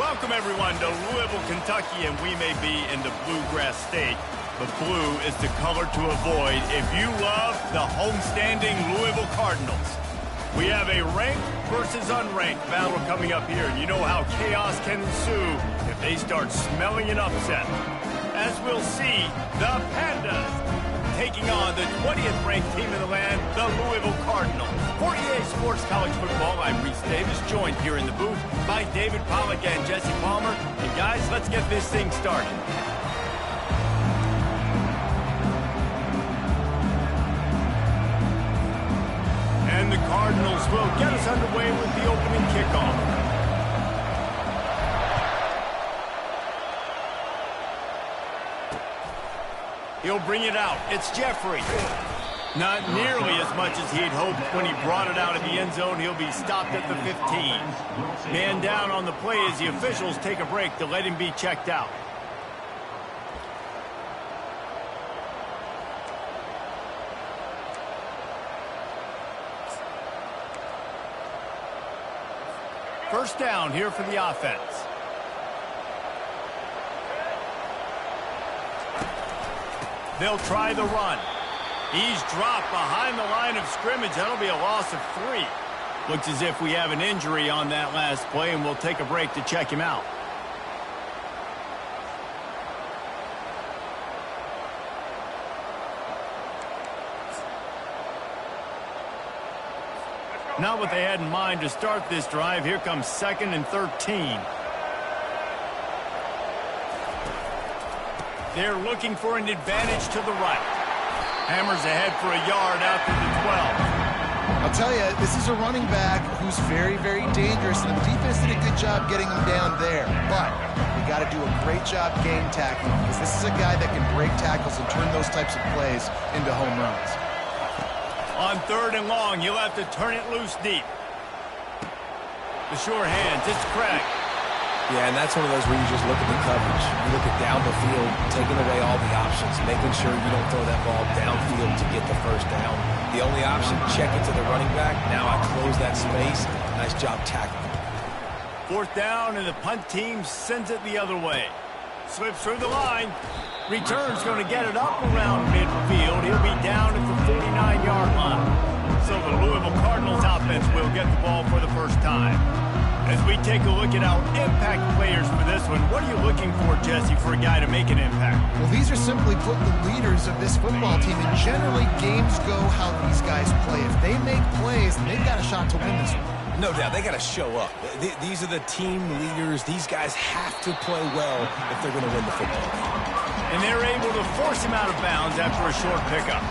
Welcome, everyone, to Louisville, Kentucky, and we may be in the Bluegrass State, but blue is the color to avoid if you love the homestanding Louisville Cardinals. We have a ranked versus unranked battle coming up here, and you know how chaos can ensue if they start smelling an upset. As we'll see, the Pandas taking on the 20th ranked team in the land, the Louisville Cardinals. For EA Sports College Football, I'm Reese Davis, joined here in the booth by David Pollack and Jesse Palmer. And guys, let's get this thing started. And the Cardinals will get us underway with the opening kickoff. He'll bring it out. It's Jeffrey. Not nearly as much as he'd hoped when he brought it out of the end zone. He'll be stopped at the 15. Man down on the play as the officials take a break to let him be checked out. First down here for the offense. They'll try the run. He's dropped behind the line of scrimmage. That'll be a loss of 3. Looks as if we have an injury on that last play, and we'll take a break to check him out. Not what they had in mind to start this drive. Here comes 2nd and 13. They're looking for an advantage to the right. Hammers ahead for a yard out to the 12. I'll tell you, this is a running back who's very, very dangerous, and the defense did a good job getting him down there. But we got to do a great job game tackling, because this is a guy that can break tackles and turn those types of plays into home runs. On 3rd and long, you'll have to turn it loose deep. The sure hands, it's Craig. Yeah, and that's one of those where you just look at the coverage. You look at down the field, taking away all the options, making sure you don't throw that ball downfield to get the first down. The only option, check it to the running back. Now I close that space. Nice job tackling. 4th down, and the punt team sends it the other way. Slips through the line. Return's going to get it up around midfield. He'll be down at the 49-yard line. So the Louisville Cardinals offense will get the ball for the first time. As we take a look at our impact players for this one, what are you looking for, Jesse, for a guy to make an impact? Well, these are simply put the leaders of this football team, and generally games go how these guys play. If they make plays, they've got a shot to win this one. No doubt, they got to show up. These are the team leaders. These guys have to play well if they're going to win the football game. And they're able to force him out of bounds after a short pickup.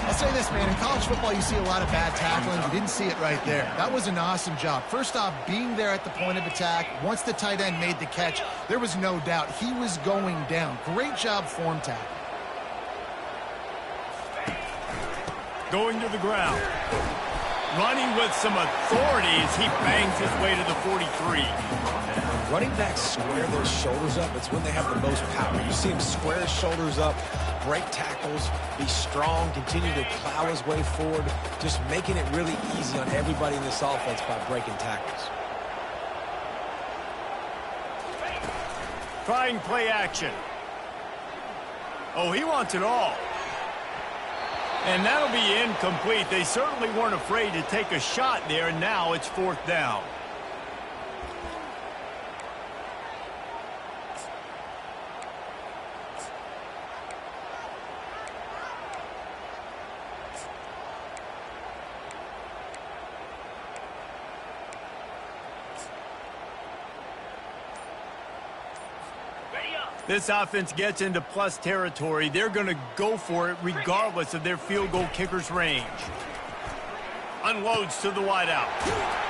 I'll say this, man. In college football, you see a lot of bad tackling. You didn't see it right there. That was an awesome job. First off, being there at the point of attack. Once the tight end made the catch, there was no doubt he was going down. Great job form tackle. Going to the ground. Running with some authority as he bangs his way to the 43. Running backs square their shoulders up. It's when they have the most power. You see him square his shoulders up, break tackles, be strong, continue to plow his way forward, just making it really easy on everybody in this offense by breaking tackles. Trying play action. Oh, he wants it all. And that'll be incomplete. They certainly weren't afraid to take a shot there, and now it's 4th down. This offense gets into plus territory. They're going to go for it regardless of their field goal kicker's range. Unloads to the wideout.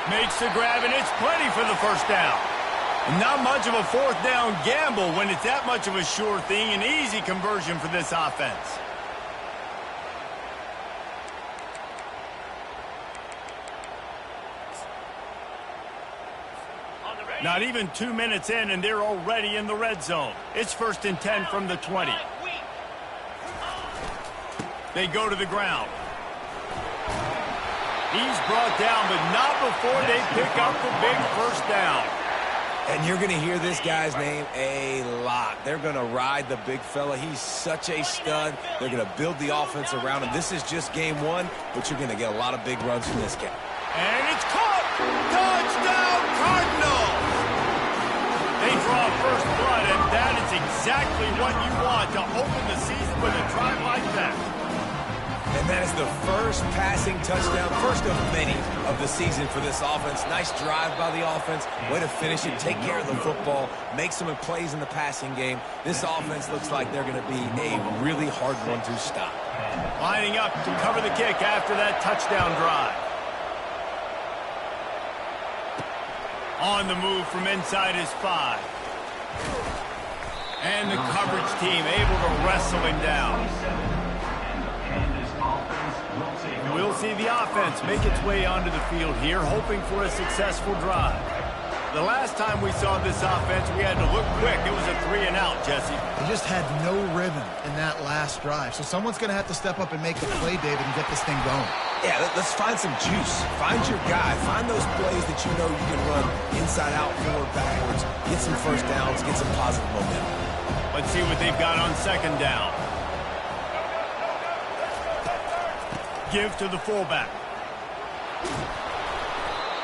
Makes the grab, and it's plenty for the first down. Not much of a 4th down gamble when it's that much of a sure thing. An easy conversion for this offense. Not even 2 minutes in, and they're already in the red zone. It's 1st and 10 from the 20. They go to the ground. He's brought down, but not before they pick up the big first down. And you're going to hear this guy's name a lot. They're going to ride the big fella. He's such a stud. They're going to build the offense around him. This is just game one, but you're going to get a lot of big runs from this game. And it's caught! Touchdown, Cardinals! They draw first blood, and that is exactly what you want to open the season with a drive like that. And that is the first passing touchdown, first of many of the season for this offense. Nice drive by the offense. Way to finish it, take care of the football, make some plays in the passing game. This offense looks like they're going to be a really hard one to stop. Lining up to cover the kick after that touchdown drive. On the move from inside his 5. And the coverage team able to wrestle him down. We'll see the offense make its way onto the field here, hoping for a successful drive. The last time we saw this offense, we had to look quick. It was a 3-and-out, Jesse. They just had no rhythm in that last drive. So someone's going to have to step up and make a play, David, and get this thing going. Yeah, let's find some juice. Find your guy. Find those plays that you know you can run inside out, forward, backwards. Get some first downs. Get some positive momentum. Let's see what they've got on second down. Give to the fullback.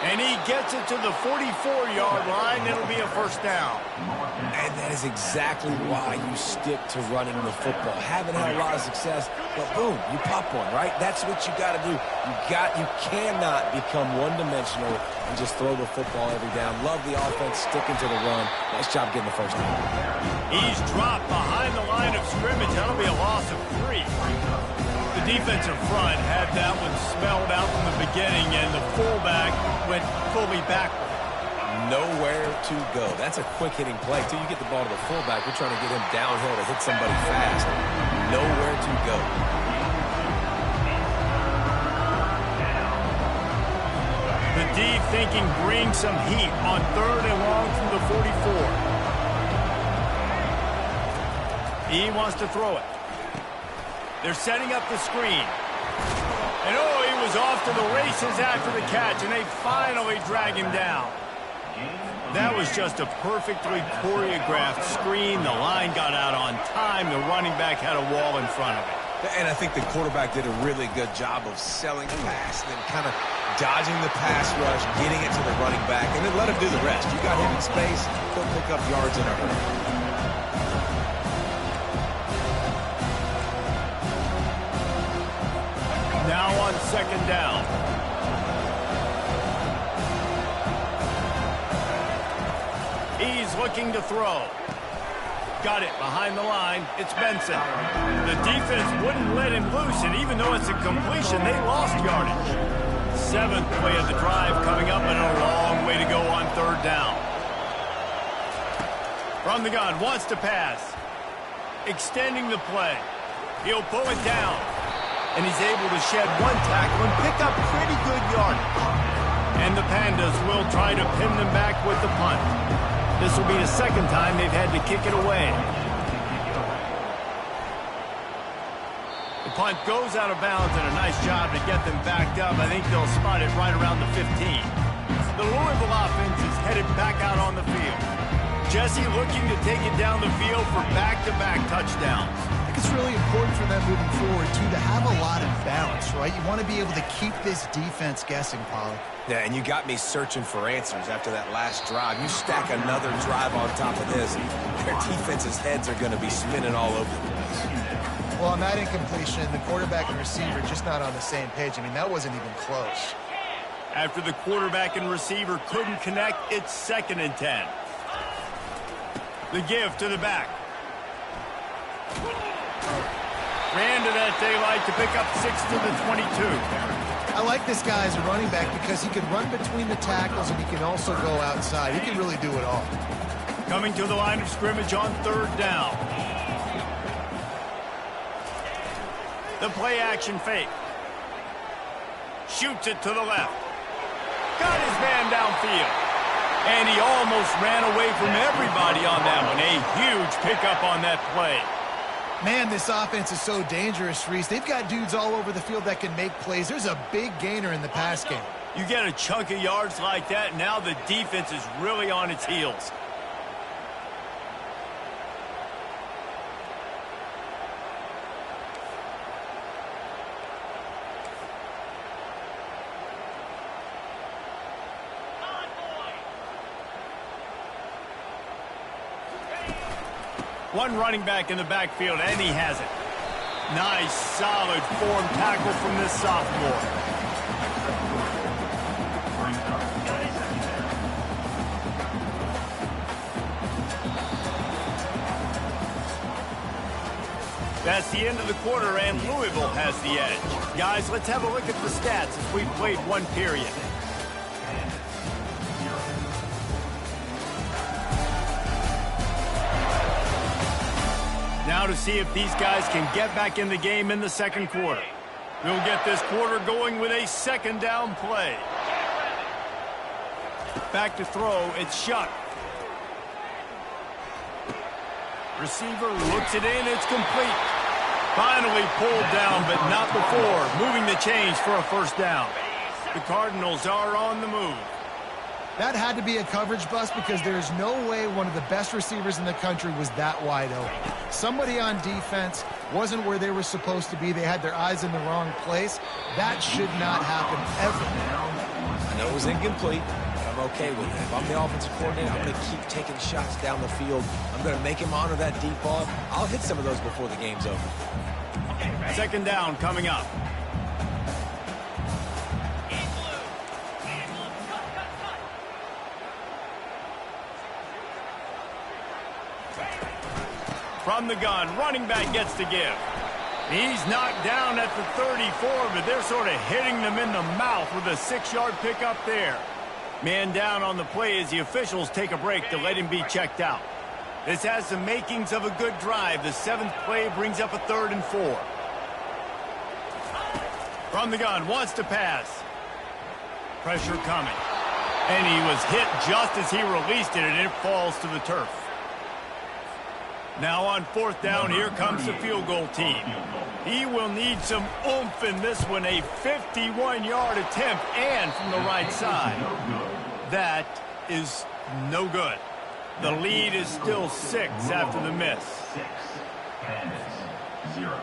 And he gets it to the 44-yard line. It'll be a first down. And that is exactly why you stick to running the football. Haven't had a lot of success, but boom, you pop one, right? That's what you got to do. You cannot become one-dimensional and just throw the football every down. Love the offense, sticking to the run. Nice job getting the first down. He's dropped behind the line of scrimmage. That'll be a loss of 3. The defensive front had that one spelled out from the beginning, and the fullback went fully backward. Nowhere to go. That's a quick-hitting play. Till you get the ball to the fullback, you're trying to get him downhill to hit somebody fast. Nowhere to go. The D thinking bring some heat on 3rd and long from the 44. He wants to throw it. They're setting up the screen. And oh, he was off to the races after the catch, and they finally drag him down. That was just a perfectly choreographed screen. The line got out on time. The running back had a wall in front of it. And I think the quarterback did a really good job of selling the pass and then kind of dodging the pass rush, getting it to the running back, and then let him do the rest. You got him in space, he'll pick up yards in a hurry. Now on second down. He's looking to throw. Got it behind the line. It's Benson. The defense wouldn't let him loose, and even though it's a completion, they lost yardage. 7th play of the drive coming up, and a long way to go on 3rd down. From the gun, wants to pass. Extending the play. He'll pull it down. And he's able to shed one tackle and pick up pretty good yardage. And the Pandas will try to pin them back with the punt. This will be the second time they've had to kick it away. The punt goes out of bounds, and a nice job to get them backed up. I think they'll spot it right around the 15. The Louisville offense is headed back out on the field. Jesse looking to take it down the field for back-to-back touchdowns. It's really important for them moving forward, too, to have a lot of balance, right? You want to be able to keep this defense guessing, Pollock. Yeah, and you got me searching for answers after that last drive. You stack another drive on top of this, their defense's heads are going to be spinning all over the place. Well, on that incompletion, the quarterback and receiver just not on the same page. I mean, that wasn't even close. After the quarterback and receiver couldn't connect, it's 2nd and 10. The give to the back. Ran to that daylight to pick up 6 to the 22. I like this guy as a running back because he can run between the tackles and he can also go outside. He can really do it all. Coming to the line of scrimmage on 3rd down. The play action fake. Shoots it to the left. Got his man downfield. And he almost ran away from everybody on that one. A huge pickup on that play. Man, this offense is so dangerous, Reese. They've got dudes all over the field that can make plays. There's a big gainer in the pass game. You get a chunk of yards like that, now the defense is really on its heels. One running back in the backfield, and he has it. Nice, solid form tackle from this sophomore. That's the end of the quarter, and Louisville has the edge. Guys, let's have a look at the stats as we've played one period. Now to see if these guys can get back in the game in the second quarter. We'll get this quarter going with a second down play. Back to throw, it's Shuck. Receiver looks it in, it's complete. Finally pulled down, but not before. Moving the chains for a first down. The Cardinals are on the move. That had to be a coverage bust because there's no way one of the best receivers in the country was that wide open. Somebody on defense wasn't where they were supposed to be. They had their eyes in the wrong place. That should not happen ever. I know it was incomplete, but I'm okay with it. If I'm the offensive coordinator, I'm going to keep taking shots down the field. I'm going to make him honor that deep ball. I'll hit some of those before the game's over. Second down coming up. From the gun, running back gets to give. He's knocked down at the 34, but they're sort of hitting them in the mouth with a 6-yard pickup there. Man down on the play as the officials take a break to let him be checked out. This has the makings of a good drive. The 7th play brings up a 3rd and 4. From the gun, wants to pass. Pressure coming. And he was hit just as he released it, and it falls to the turf. Now on 4th down, here comes the field goal team. He will need some oomph in this one, a 51-yard attempt, and from the right side. That is no good. The lead is still 6 after the miss. 6 and 0.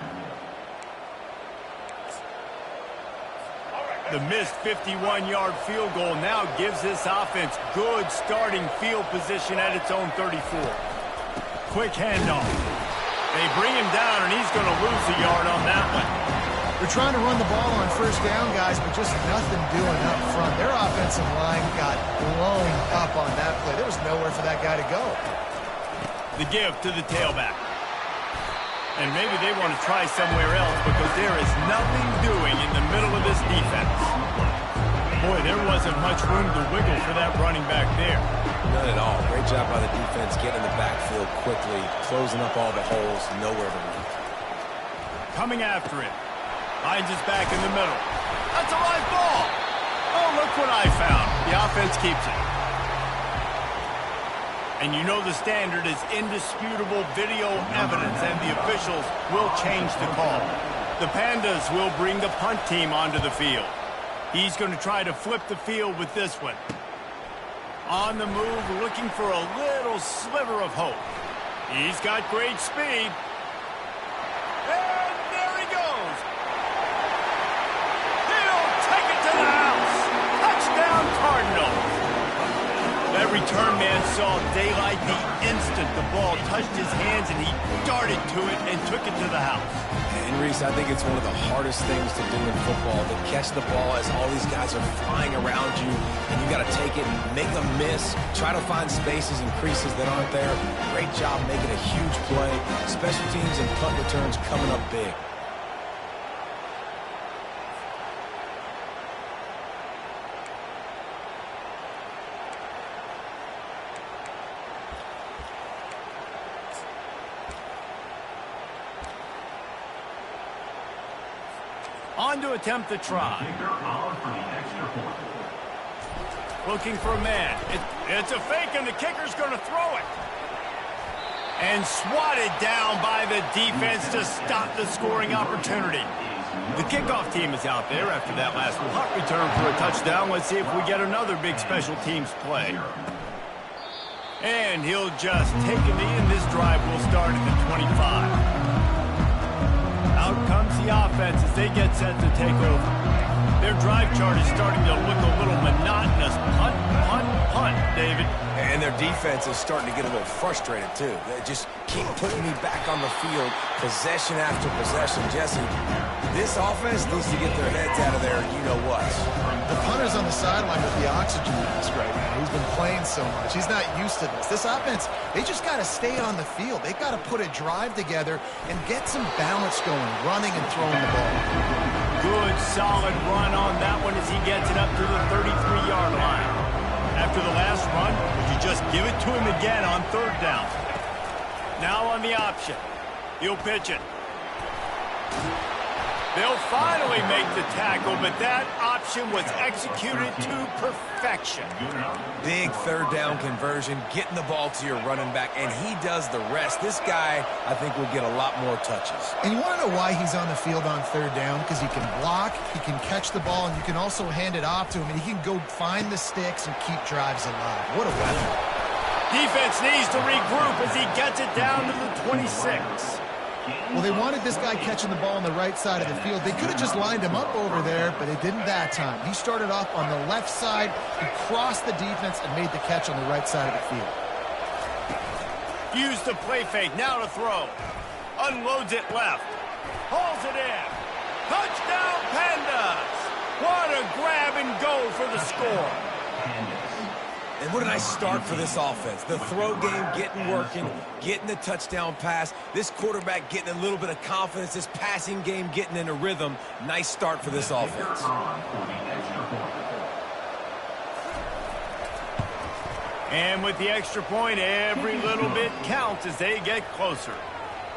The missed 51-yard field goal now gives this offense good starting field position at its own 34. Quick handoff. They bring him down, and he's going to lose a yard on that one. They're trying to run the ball on first down, guys, but just nothing doing up front. Their offensive line got blown up on that play. There was nowhere for that guy to go. The give to the tailback. And maybe they want to try somewhere else because there is nothing doing in the middle of this defense. Boy, there wasn't much room to wiggle for that running back there. None at all. Great job by the defense getting in the backfield quickly, closing up all the holes, nowhere to run. Coming after him. Finds his back in the middle. That's a live ball. Oh, look what I found. The offense keeps it. And you know the standard is indisputable video evidence, and the officials will change the call. The Pandas will bring the punt team onto the field. He's going to try to flip the field with this one. On the move, looking for a little sliver of hope. He's got great speed. And there he goes. He'll take it to the house. Touchdown, Cardinals. That return man saw daylight the instant the ball touched his hands, and he darted to it and took it to the house. And Reese, I think it's one of the hardest things to do in football, to catch the ball as all these guys are flying around you, and you got to take it, make them miss, try to find spaces and creases that aren't there. Great job making a huge play. Special teams and punt returns coming up big. On to attempt the try. Looking for a man. It's a fake, and the kicker's going to throw it. And swatted down by the defense to stop the scoring opportunity. The kickoff team is out there after that last punt return for a touchdown. Let's see if we get another big special teams play. And he'll just take a knee, and this drive will start at the 25. Out comes the offense as they get set to take over. Their drive chart is starting to look a little monotonous. Punt, punt, punt, David. And their defense is starting to get a little frustrated, too. They just keep putting me back on the field, possession after possession. Jesse, this offense needs to get their heads out of there, you-know-what. The punter's on the sideline with the oxygen mask right now. He's been playing so much. He's not used to this. This offense, they just got to stay on the field. They got to put a drive together and get some balance going, running and throwing the ball. Good, solid run on that one as he gets it up to the 33-yard line. After the last run, would you just give it to him again on third down? Now on the option. He'll pitch it. They'll finally make the tackle, but that option was executed to perfection. Big third down conversion, getting the ball to your running back, and he does the rest. This guy, I think, will get a lot more touches. And you want to know why he's on the field on third down? Because he can block, he can catch the ball, and you can also hand it off to him, and he can go find the sticks and keep drives alive. What a weapon. Defense needs to regroup as he gets it down to the 26. Well, they wanted this guy catching the ball on the right side of the field. They could have just lined him up over there, but they didn't that time. He started off on the left side, he crossed the defense, and made the catch on the right side of the field. Used the play fake, now to throw. Unloads it left. Hauls it in. Touchdown, Pandas! What a grab and go for the score. And what a nice start for this offense. The throw game getting working, getting the touchdown pass. This quarterback getting a little bit of confidence. This passing game getting in a rhythm. Nice start for this offense. And with the extra point, every little bit counts as they get closer.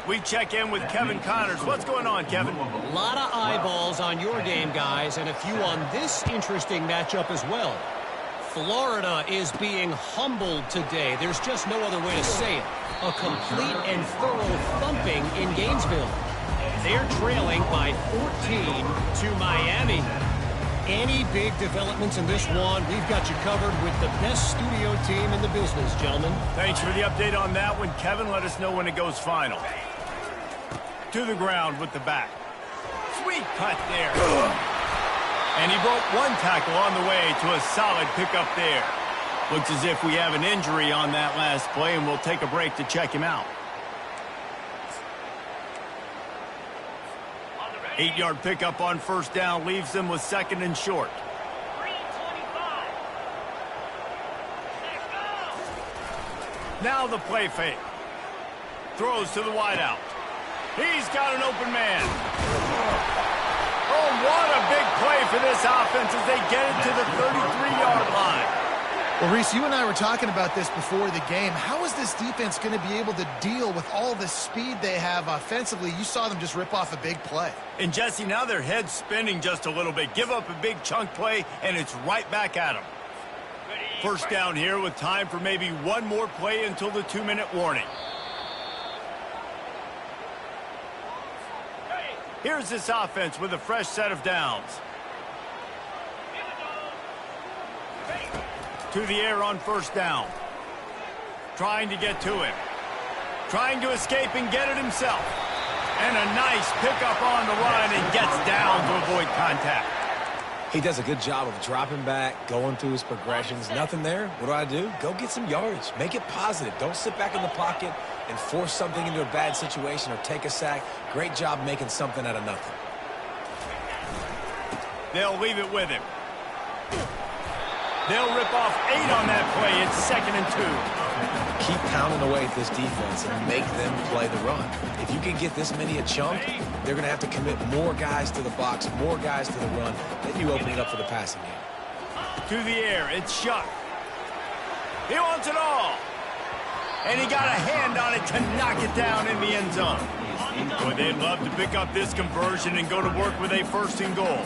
We check in with Kevin Connors. What's going on, Kevin? A lot of eyeballs on your game, guys, and a few on this interesting matchup as well. Florida is being humbled today. There's just no other way to say it. A complete and thorough thumping in Gainesville. They're trailing by 14 to Miami. Any big developments in this one, we've got you covered with the best studio team in the business, gentlemen. Thanks for the update on that one, Kevin. Let us know when it goes final. To the ground with the back. Sweet cut there. And he broke one tackle on the way to a solid pickup there. Looks as if we have an injury on that last play, and we'll take a break to check him out. 8-yard pickup on first down leaves them with second and short. Now the play fake. Throws to the wideout. He's got an open man. Oh, what a big play for this offense as they get it to the 33-yard line. Well, Reese, you and I were talking about this before the game. How is this defense going to be able to deal with all the speed they have offensively? You saw them just rip off a big play. And, Jesse, now their head's spinning just a little bit. Give up a big chunk play, and it's right back at them. First down here with time for maybe one more play until the 2-minute warning. Here's this offense with a fresh set of downs. To the air on first down. Trying to get to him. Trying to escape and get it himself. And a nice pickup on the run and gets down to avoid contact. He does a good job of dropping back, going through his progressions. Nothing there. What do? Go get some yardage. Make it positive. Don't sit back in the pocket and force something into a bad situation or take a sack. Great job making something out of nothing. They'll leave it with him. They'll rip off 8 on that play. It's 2nd and 2. Keep pounding away at this defense and make them play the run. If you can get this many a chunk, they're going to have to commit more guys to the box, more guys to the run. Then you open it up for the passing game. To the air, it's Shuck. He wants it all. And he got a hand on it to knock it down in the end zone. Boy, they'd love to pick up this conversion and go to work with a 1st and goal.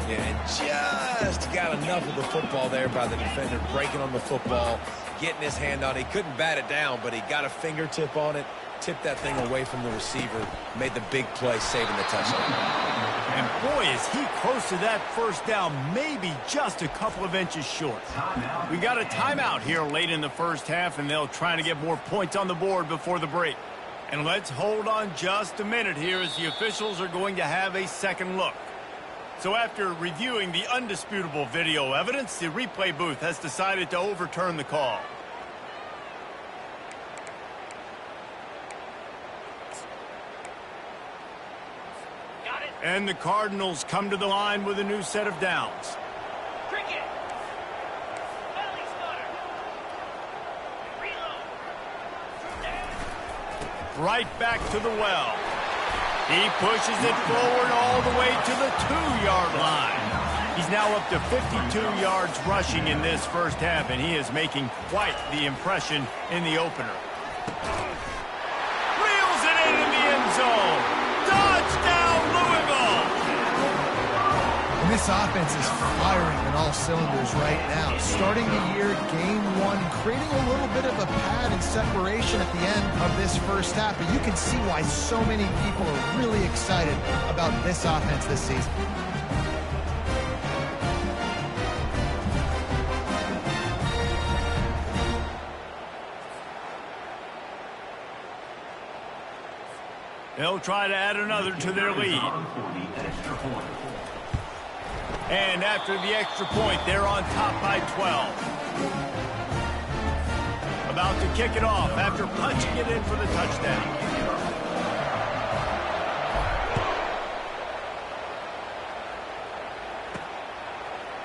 Yeah, and just got enough of the football there by the defender, breaking on the football, getting his hand on it. He couldn't bat it down, but he got a fingertip on it, tipped that thing away from the receiver, made the big play, saving the touchdown. And boy, is he close to that first down, maybe just a couple of inches short. We got a timeout here late in the first half, and they'll try to get more points on the board before the break. And let's hold on just a minute here as the officials are going to have a second look. So after reviewing the undisputable video evidence, the replay booth has decided to overturn the call. And the Cardinals come to the line with a new set of downs. Cricket. Valley starter. Reload. Right back to the well. He pushes it forward all the way to the 2-yard line. He's now up to 52 yards rushing in this first half, and he is making quite the impression in the opener. Reels it into the end zone. Touchdown, Louisville! And this offense is firing on all cylinders right now. Starting the year, game one, creating a little bit of a pad and separation at the end of this first half. But you can see why so many people are really excited about this offense this season. They'll try to add another to their lead. And after the extra point, they're on top by 12. About to kick it off after punching it in for the touchdown.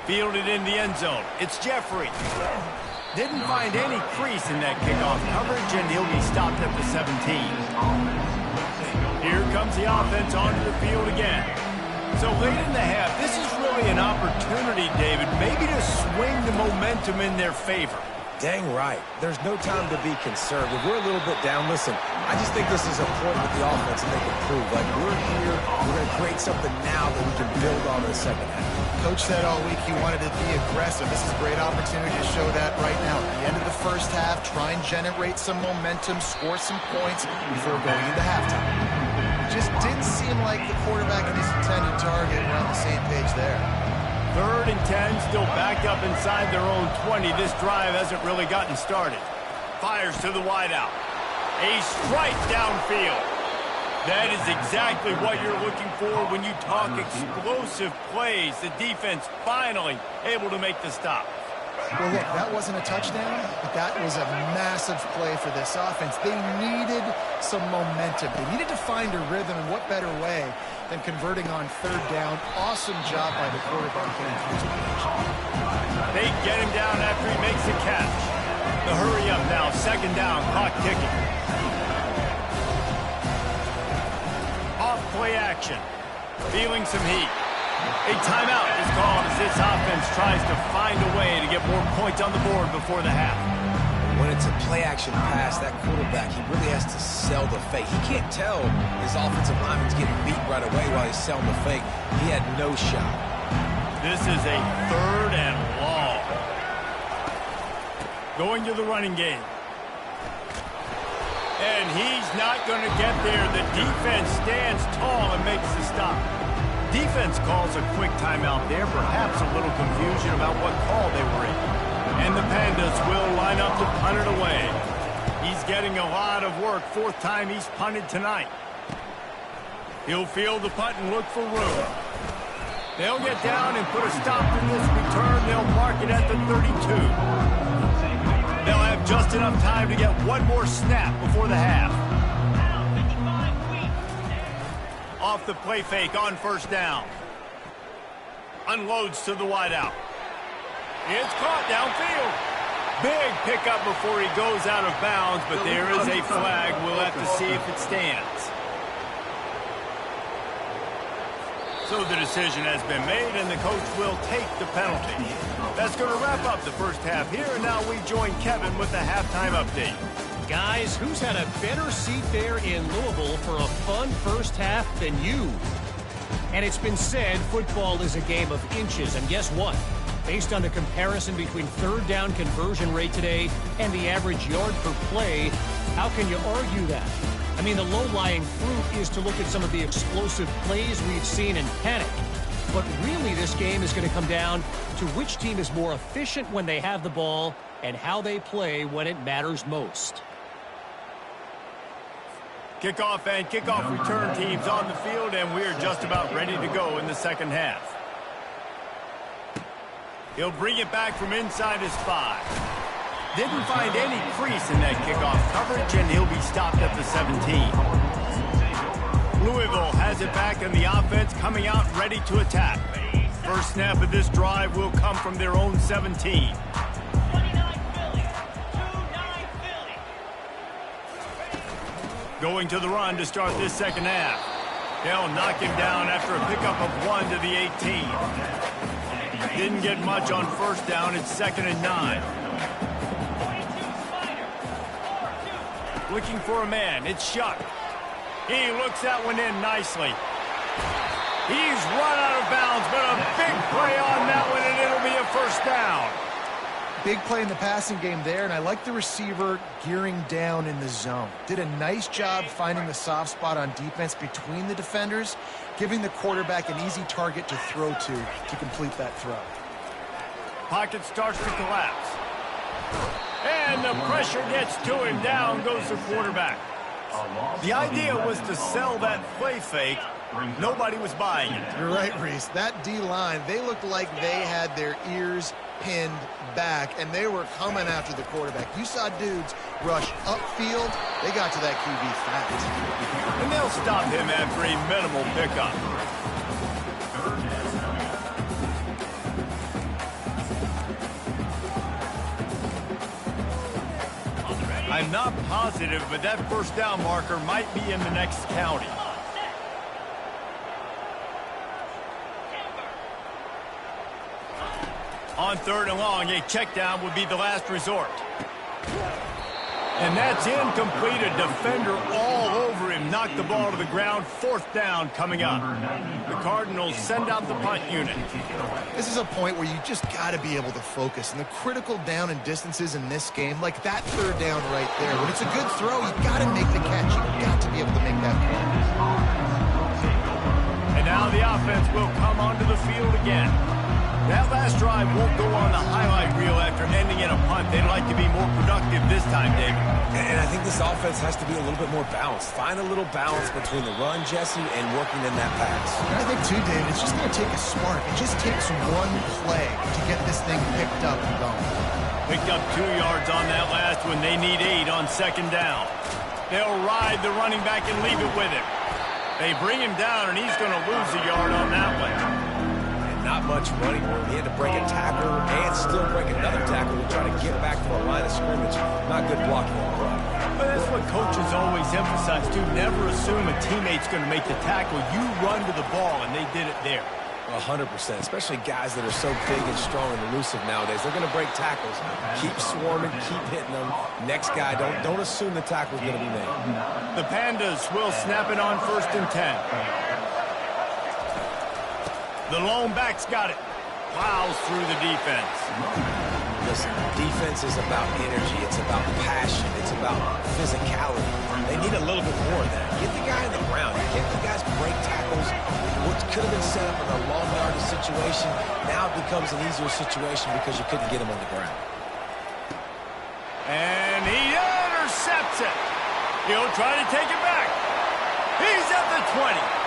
Fielded in the end zone. It's Jeffrey. Didn't find any crease in that kickoff coverage, and he'll be stopped at the 17. Here comes the offense onto the field again. So late in the half, this is really an opportunity, David, maybe to swing the momentum in their favor. Dang right. There's no time to be conservative. We're a little bit down. Listen, I just think this is a point with the offense that they can prove. Like, we're here, we're going to create something now that we can build on in the second half. Coach said all week he wanted to be aggressive. This is a great opportunity to show that right now. At the end of the first half, try and generate some momentum, score some points before going into halftime. Just didn't seem like the quarterback and his intended target were on the same page there. 3rd and 10, still backed up inside their own 20. This drive hasn't really gotten started. Fires to the wideout. A strike downfield. That is exactly what you're looking for when you talk explosive plays. The defense finally able to make the stop. Well, look, that wasn't a touchdown, but that was a massive play for this offense. They needed some momentum. They needed to find a rhythm, and what better way than converting on 3rd down. Awesome job by the quarterback getting through the pitch. They get him down after he makes the catch. The hurry up now, 2nd down, clock ticking. Off play action, feeling some heat. A timeout is called as this offense tries to find a way to get more points on the board before the half. When it's a play-action pass, that quarterback, he really has to sell the fake. He can't tell his offensive lineman's getting beat right away while he's selling the fake. He had no shot. This is a 3rd and long. Going to the running game. And he's not going to get there. The defense stands tall and makes the stop. Defense calls a quick timeout there, perhaps a little confusion about what call they were in. And the Pandas will line up to punt it away. He's getting a lot of work. 4th time he's punted tonight. He'll field the punt and look for room. They'll get down and put a stop to this return. They'll mark it at the 32. They'll have just enough time to get one more snap before the half. Off the play fake on 1st down. Unloads to the wideout. It's caught downfield. Big pickup before he goes out of bounds, but there is a flag. We'll have to see if it stands. So the decision has been made, and the coach will take the penalty. That's going to wrap up the first half here, and now we join Kevin with the halftime update. Guys, who's had a better seat there in Louisville for a fun first half than you? And it's been said football is a game of inches. And guess what? Based on the comparison between third down conversion rate today and the average yard per play, how can you argue that? I mean, the low-lying fruit is to look at some of the explosive plays we've seen and panic. But really, this game is going to come down to which team is more efficient when they have the ball and how they play when it matters most. Kickoff and kickoff return teams on the field, and we're just about ready to go in the second half. He'll bring it back from inside his 5. Didn't find any crease in that kickoff coverage, and he'll be stopped at the 17. Louisville has it back, and the offense coming out ready to attack. First snap of this drive will come from their own 17. 29 Philly. 29 Philly. Going to the run to start this second half. They'll knock him down after a pickup of 1 to the 18. Didn't get much on first down. It's 2nd and 9. Looking for a man. It's Shuck. He looks that one in nicely. He's run out of bounds, but a big play on that one, and it'll be a first down. Big play in the passing game there, and I like the receiver gearing down in the zone. Did a nice job finding the soft spot on defense between the defenders, giving the quarterback an easy target to throw to complete that throw. Pocket starts to collapse. And the pressure gets to him. Down goes the quarterback. The idea was to sell that play fake. Nobody was buying it. You're right, Reese. That D-line, they looked like they had their ears pinned back, and they were coming after the quarterback. You saw dudes rush upfield. They got to that QB fast. And they'll stop him after a minimal pickup. I'm not positive, but that first down marker might be in the next county. On 3rd and long, a check down would be the last resort. And that's incomplete. A defender all over him. Knocked the ball to the ground. 4th down coming up. The Cardinals send out the punt unit. This is a point where you just got to be able to focus. And the critical down and distances in this game, like that 3rd down right there, when it's a good throw, you got to make the catch. You got to be able to make that play. And now the offense will come onto the field again. That last drive won't go on the highlight reel after ending in a punt. They'd like to be more productive this time, David. And I think this offense has to be a little bit more balanced. Find a little balance between the run, Jesse, and working in that pass. And I think, too, David, it's just going to take a spark. It just takes one play to get this thing picked up and going. Picked up 2 yards on that last one. They need 8 on 2nd down. They'll ride the running back and leave it with him. They bring him down, and he's going to lose a yard on that one. Not much running room. He had to break a tackle and still break another tackle to try to get back to the line of scrimmage. Not good blocking on the run. But that's what coaches always emphasize, too. Never assume a teammate's going to make the tackle. You run to the ball, and they did it there. 100%, especially guys that are so big and strong and elusive nowadays. They're going to break tackles. Keep swarming, keep hitting them. Next guy, don't assume the tackle's going to be made. The Pandas will snap it on 1st and 10. The lone back's got it. Plows through the defense. Listen, defense is about energy. It's about passion. It's about physicality. They need a little bit more of that. Get the guy in the ground. You get the guys break tackles. What could have been set up in a long yardage situation, now it becomes an easier situation because you couldn't get him on the ground. And he intercepts it. He'll try to take it back. He's at the 20.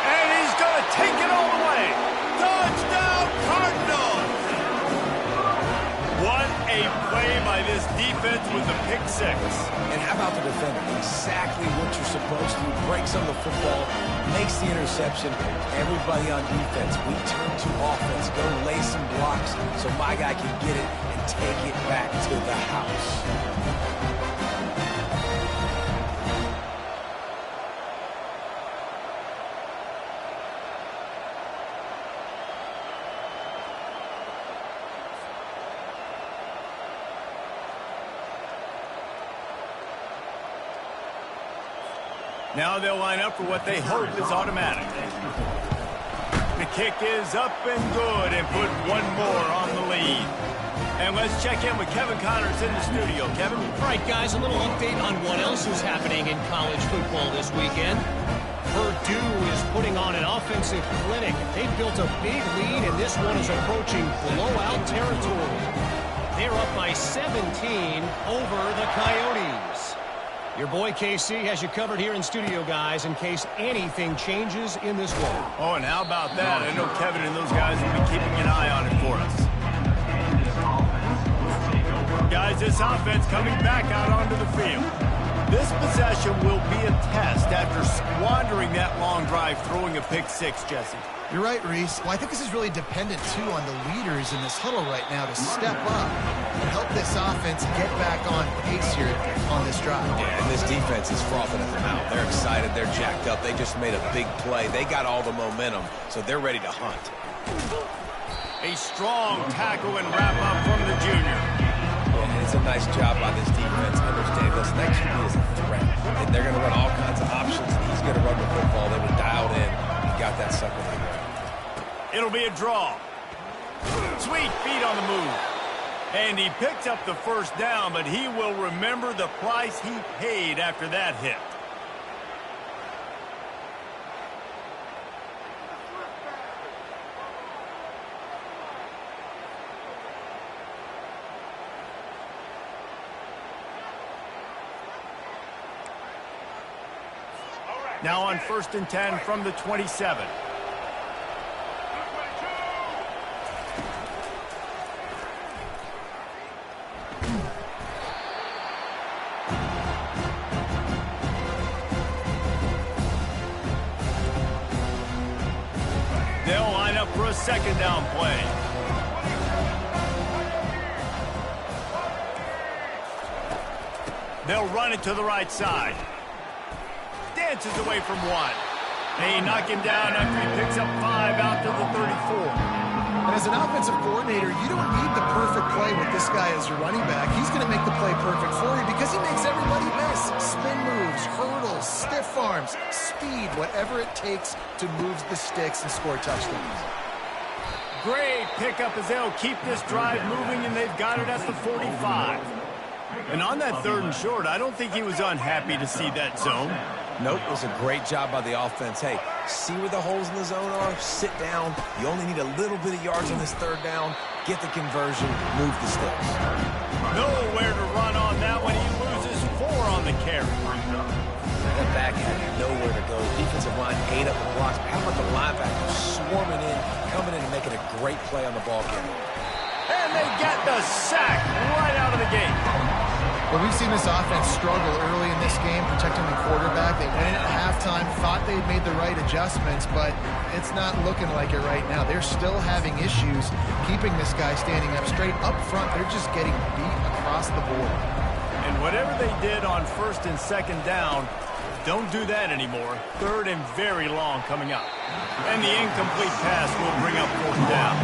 And he's going to take it all the way. Touchdown, Cardinals! What a play by this defense with the pick 6. And how about the defender? Exactly what you're supposed to. Breaks on the football, makes the interception. Everybody on defense, we turn to offense. Go lay some blocks so my guy can get it and take it back to the house. Now they'll line up for what they hope is automatic. The kick is up and good and put one more on the lead. And let's check in with Kevin Connors in the studio. Kevin? All right, guys, a little update on what else is happening in college football this weekend. Purdue is putting on an offensive clinic. They've built a big lead, and this one is approaching blowout territory. They're up by 17 over the Coyotes. Your boy KC has you covered here in studio, guys, in case anything changes in this one. Oh, and how about that? I know Kevin and those guys will be keeping an eye on it for us. Guys, this offense coming back out onto the field. This possession will be a test after squandering that long drive throwing a pick six, Jesse. You're right, Reese. Well, I think this is really dependent, too, on the leaders in this huddle right now to step up and help this offense get back on pace here on this drive. Yeah, and this defense is frothing at the mouth. They're excited. They're jacked up. They just made a big play. They got all the momentum, so they're ready to hunt. A strong tackle and wrap-up from the junior. And it's a nice job by this defense. Understand, listen, that QB is a threat. And they're going to run all kinds of options. He's going to run the football. They were dialed in. He got that sucker in there. It'll be a draw. Sweet feet on the move. And he picks up the first down, but he will remember the price he paid after that hit. Now on 1st and 10 from the 27. They'll line up for a second down play. They'll run it to the right side. Dances away from one. They knock him down after he picks up 5 out to the 34. And as an offensive coordinator, you don't need the perfect play with this guy as your running back. He's going to make the play perfect for you because he makes everybody miss. Spin moves, hurdles, stiff arms, speed, whatever it takes to move the sticks and score touchdowns. Great pickup as they'll keep this drive moving, and they've got it at the 45. And on that 3rd and short, I don't think he was unhappy to see that zone. Nope, it was a great job by the offense. Hey, see where the holes in the zone are? Sit down. You only need a little bit of yards on this 3rd down. Get the conversion. Move the sticks. Nowhere to run on that one. He loses 4 on the carry. That back had nowhere to go. Defensive line ate up the blocks. How about the linebackers swarming in, coming in and making a great play on the ball game? And they get the sack right out of the gate. Well, we've seen this offense struggle early in this game, protecting the quarterback. They went in at halftime, thought they'd made the right adjustments, but it's not looking like it right now. They're still having issues keeping this guy standing up straight. Up front, they're just getting beat across the board. And whatever they did on 1st and 2nd down, don't do that anymore. 3rd and very long coming up. And the incomplete pass will bring up 4th down.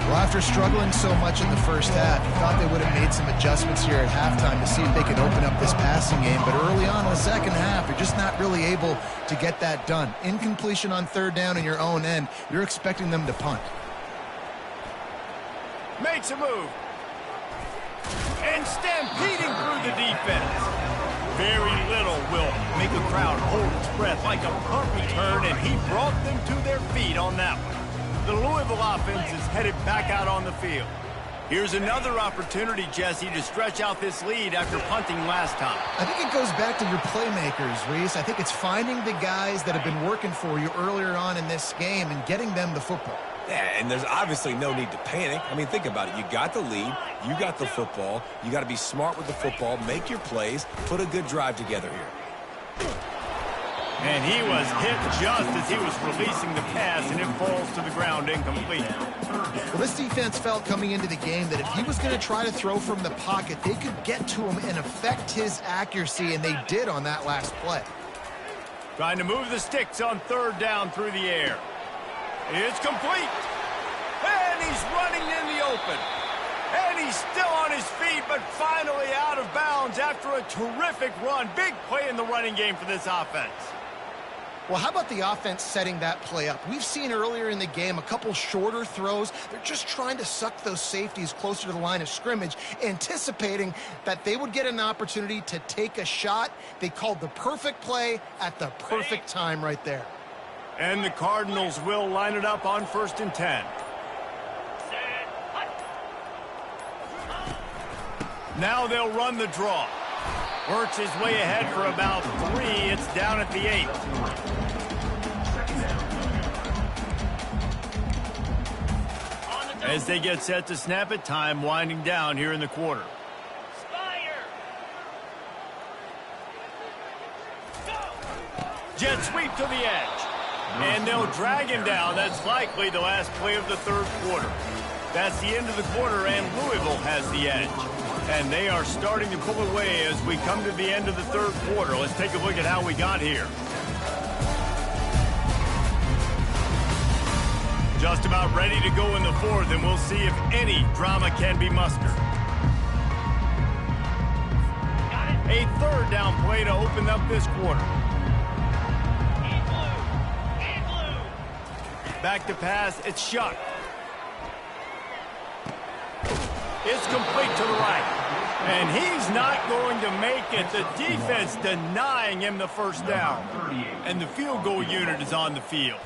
Well, after struggling so much in the first half, you thought they would have made some adjustments here at halftime to see if they could open up this passing game. But early on in the second half, you're just not really able to get that done. Incompletion on 3rd down in your own end, you're expecting them to punt. Makes a move. And stampeding through the defense. Very little will make a crowd hold its breath like a punt return, and he brought them to their feet on that one. The Louisville offense is headed back out on the field. Here's another opportunity, Jesse, to stretch out this lead after punting last time. I think it goes back to your playmakers, Reese. I think it's finding the guys that have been working for you earlier on in this game and getting them the football. Yeah, and there's obviously no need to panic. I mean, think about it. You got the lead. You got the football. You got to be smart with the football. Make your plays. Put a good drive together here. And he was hit just as he was releasing the pass, and it falls to the ground incomplete. Well, this defense felt coming into the game that if he was going to try to throw from the pocket, they could get to him and affect his accuracy, and they did on that last play. Trying to move the sticks on 3rd down through the air. It's complete. And he's running in the open. And he's still on his feet, but finally out of bounds after a terrific run. Big play in the running game for this offense. Well, how about the offense setting that play up? We've seen earlier in the game a couple shorter throws. They're just trying to suck those safeties closer to the line of scrimmage, anticipating that they would get an opportunity to take a shot. They called the perfect play at the perfect time right there. And the Cardinals will line it up on 1st and 10. Now they'll run the draw. Works his way ahead for about 3. It's down at the 8. As they get set to snap it, time winding down here in the quarter. Jet sweep to the edge. And they'll drag him down. That's likely the last play of the 3rd quarter. That's the end of the quarter, and Louisville has the edge. And they are starting to pull away as we come to the end of the 3rd quarter. Let's take a look at how we got here. Just about ready to go in the 4th, and we'll see if any drama can be mustered. A 3rd down play to open up this quarter. Back to pass, it's Shuck. It's complete to the right. And he's not going to make it. The defense denying him the 1st down. And the field goal unit is on the field.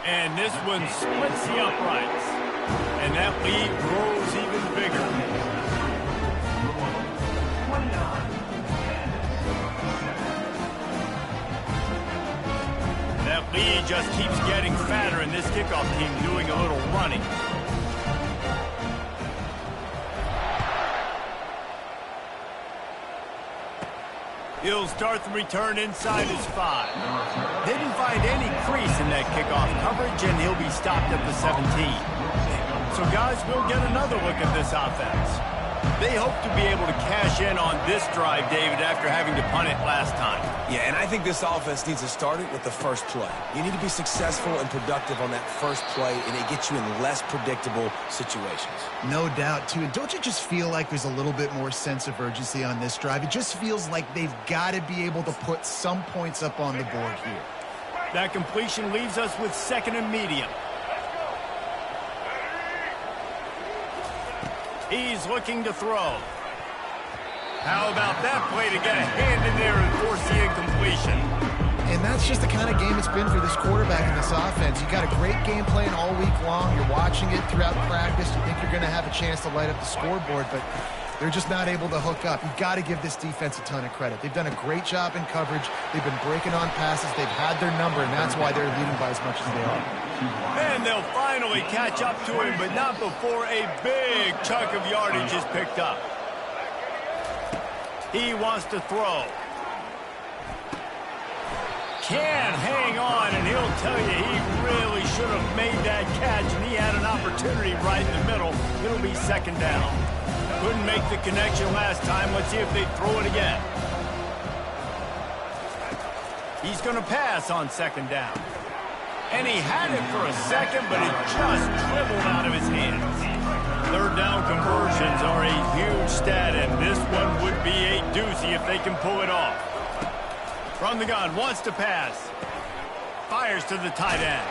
And this one splits the uprights. And that lead grows even bigger. That lead just keeps getting fatter, and this kickoff team doing a little running. He'll start the return inside his 5. Didn't find any crease in that kickoff coverage, and he'll be stopped at the 17. So, guys, we'll get another look at this offense. They hope to be able to cash in on this drive, David, after having to punt it last time. Yeah, and I think this offense needs to start it with the first play. You need to be successful and productive on that first play, and it gets you in less predictable situations. No doubt, too. And don't you just feel like there's a little bit more sense of urgency on this drive? It just feels like they've got to be able to put some points up on the board here. That completion leaves us with 2nd and medium. He's looking to throw. How about that play to get a hand in there and force the incompletion? And that's just the kind of game it's been for this quarterback in this offense. You got a great game plan all week long. You're watching it throughout practice. You think you're going to have a chance to light up the scoreboard, but they're just not able to hook up. You've got to give this defense a ton of credit. They've done a great job in coverage. They've been breaking on passes. They've had their number, and that's why they're leading by as much as they are. And they'll finally catch up to him, but not before a big chunk of yardage is picked up. He wants to throw. Can't hang on, and he'll tell you he really should have made that catch, and he had an opportunity right in the middle. It'll be 2nd down. Couldn't make the connection last time. Let's see if they throw it again. He's going to pass on 2nd down. And he had it for a second, but it just dribbled out of his hands. 3rd down conversions are a huge stat, and this one would be a doozy if they can pull it off. From the gun, wants to pass. Fires to the tight end.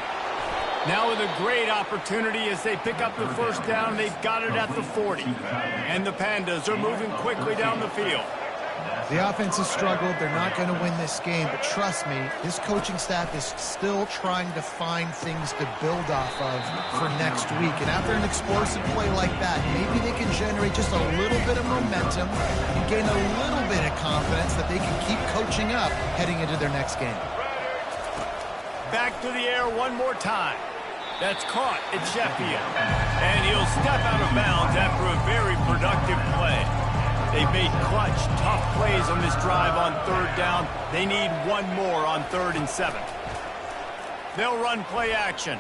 Now with a great opportunity as they pick up the 1st down. They've got it at the 40. And the Pandas are moving quickly down the field. The offense has struggled. They're not going to win this game, but trust me, this coaching staff is still trying to find things to build off of for next week. And after an explosive play like that, maybe they can generate just a little bit of momentum and gain a little bit of confidence that they can keep coaching up heading into their next game. Back to the air one more time. That's caught at Sheffield. And he'll step out of bounds after a very productive play. They've made clutch, tough plays on this drive on 3rd down. They need one more on 3rd and 7. They'll run play action.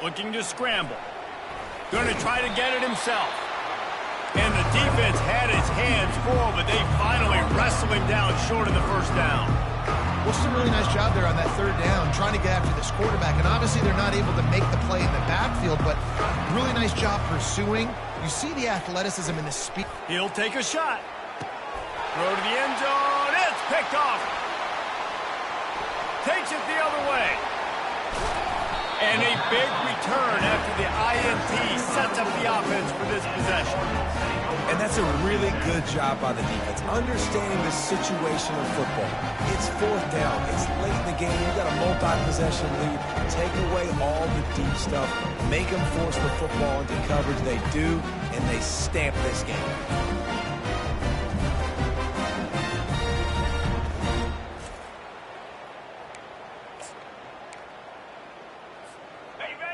Looking to scramble. Going to try to get it himself. And the defense had his hands full, but they finally wrestle him down short of the 1st down. Well, just a really nice job there on that 3rd down, trying to get after this quarterback. And obviously they're not able to make the play in the backfield, but Really nice job pursuing. You see the athleticism and the speed. He'll take a shot. Throw to the end zone. It's picked off. Takes it the other way. And a big return after the INT sets up the offense for this possession. And that's a really good job by the defense, understanding the situation of football. It's fourth down. It's late in the game. You've got a multi-possession lead. Take away all the deep stuff. Make them force the football into coverage. They do, and they stamp this game.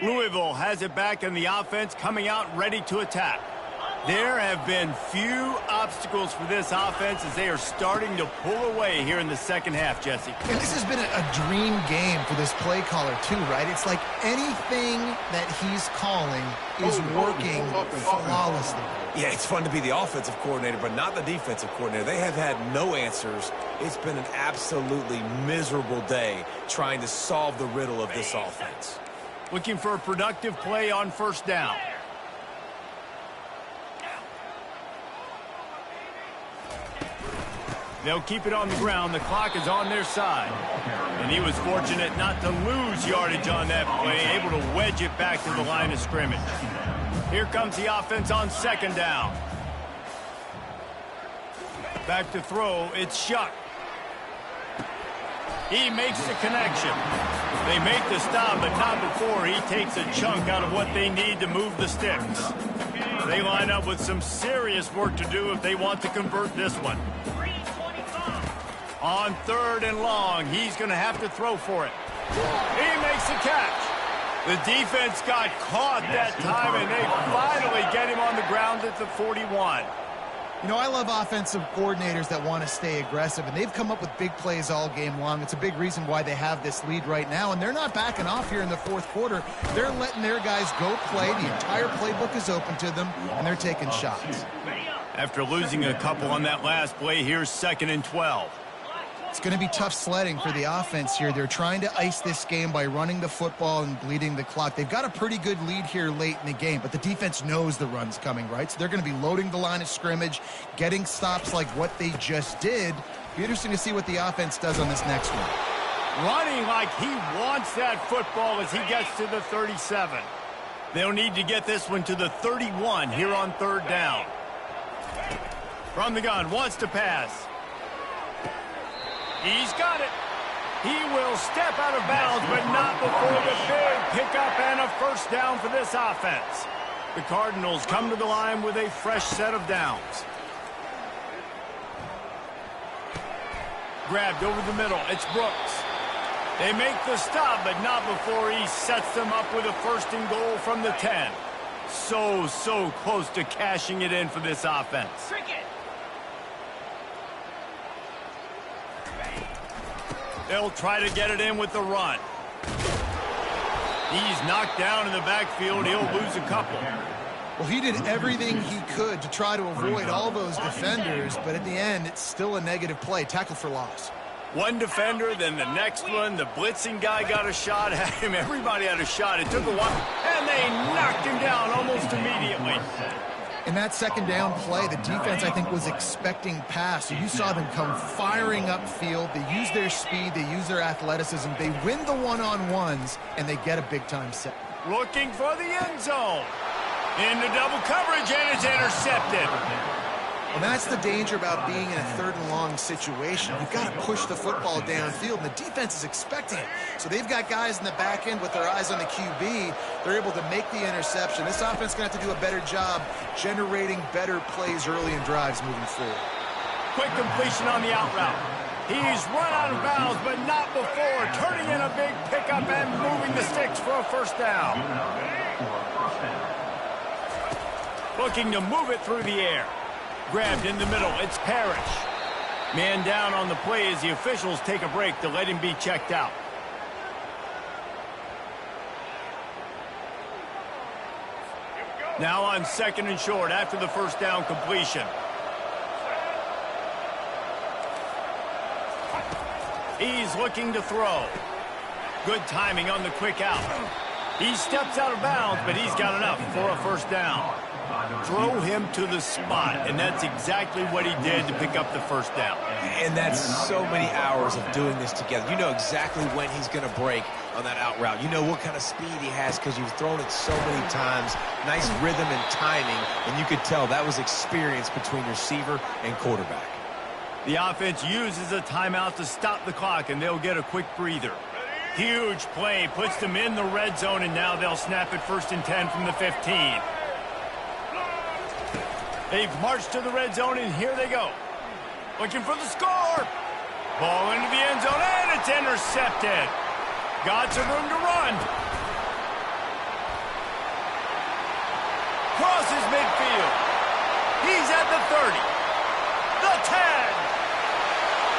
Louisville has it back in the offense, coming out ready to attack. There have been few obstacles for this offense as they are starting to pull away here in the second half, Jesse. And this has been a dream game for this play caller, too, right? It's like anything that he's calling is working flawlessly. Yeah, it's fun to be the offensive coordinator, but not the defensive coordinator. They have had no answers. It's been an absolutely miserable day trying to solve the riddle of this offense. Looking for a productive play on first down. They'll keep it on the ground. The clock is on their side. And he was fortunate not to lose yardage on that play, able to wedge it back to the line of scrimmage. Here comes the offense on second down. Back to throw. It's Shuck. He makes the connection. They make the stop, but not before he takes a chunk out of what they need to move the sticks. They line up with some serious work to do if they want to convert this one. On third and long, he's going to have to throw for it. He makes the catch. The defense got caught that time, and they finally get him on the ground at the 41. You know, I love offensive coordinators that want to stay aggressive, and they've come up with big plays all game long. It's a big reason why they have this lead right now, and they're not backing off here in the fourth quarter. They're letting their guys go play. The entire playbook is open to them, and they're taking shots. After losing a couple on that last play, here's 2nd and 12. It's going to be tough sledding for the offense here. They're trying to ice this game by running the football and bleeding the clock. They've got a pretty good lead here late in the game, but the defense knows the run's coming, right? So they're going to be loading the line of scrimmage, getting stops like what they just did. Be interesting to see what the offense does on this next one. Running like he wants that football as he gets to the 37. They'll need to get this one to the 31 here on third down. From the gun, wants to pass. He's got it. He will step out of bounds, but not before the big pickup and a first down for this offense. The Cardinals come to the line with a fresh set of downs. Grabbed over the middle. It's Brooks. They make the stop, but not before he sets them up with a first and goal from the 10. So close to cashing it in for this offense. They'll try to get it in with the run. He's knocked down in the backfield. He'll lose a couple. Well, he did everything he could to try to avoid all those defenders, but at the end, it's still a negative play. Tackle for loss. One defender, then the next one. The blitzing guy got a shot at him. Everybody had a shot. It took a while, and they knocked him down almost immediately. In that second down play, the defense, I think, was expecting pass. So you saw them come firing upfield. They use their speed. They use their athleticism. They win the one-on-ones, and they get a big-time set. Looking for the end zone. Into double coverage, and it's intercepted. Well, that's the danger about being in a third and long situation. You've got to push the football downfield, and the defense is expecting it. So they've got guys in the back end with their eyes on the QB. They're able to make the interception. This offense is going to have to do a better job generating better plays early in drives moving forward. Quick completion on the out route. He's run out of bounds, but not before turning in a big pickup and moving the sticks for a first down. Looking to move it through the air. Grabbed in the middle. It's Parrish. Man down on the play as the officials take a break to let him be checked out. Now on 2nd and short after the first down completion. He's looking to throw. Good timing on the quick out. He steps out of bounds, but he's got enough for a first down. Throw him to the spot, and that's exactly what he did to pick up the first down. And that's so many hours of doing this together. You know exactly when he's going to break on that out route. You know what kind of speed he has because you've thrown it so many times. Nice rhythm and timing, and you could tell that was experience between receiver and quarterback. The offense uses a timeout to stop the clock, and they'll get a quick breather. Huge play, puts them in the red zone, and now they'll snap it 1st and 10 from the 15. They've marched to the red zone, and here they go. Looking for the score. Ball into the end zone, and it's intercepted. Got some room to run. Crosses midfield. He's at the 30. The 10.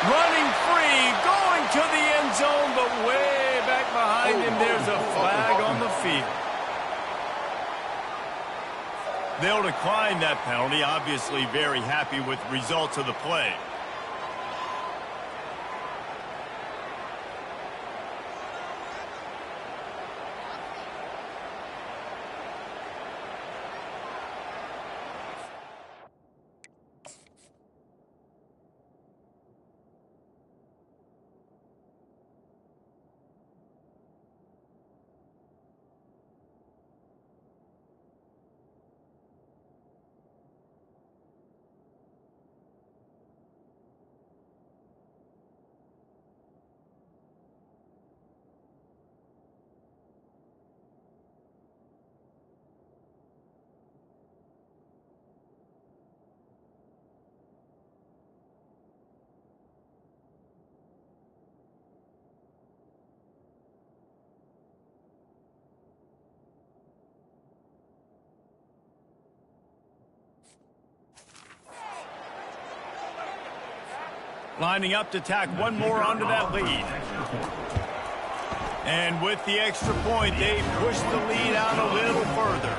Running free, going to the end zone, but way back behind him, there's a flag on the field. They'll decline that penalty, obviously very happy with the results of the play. Lining up to tack one more onto that lead. And with the extra point, they push the lead out a little further.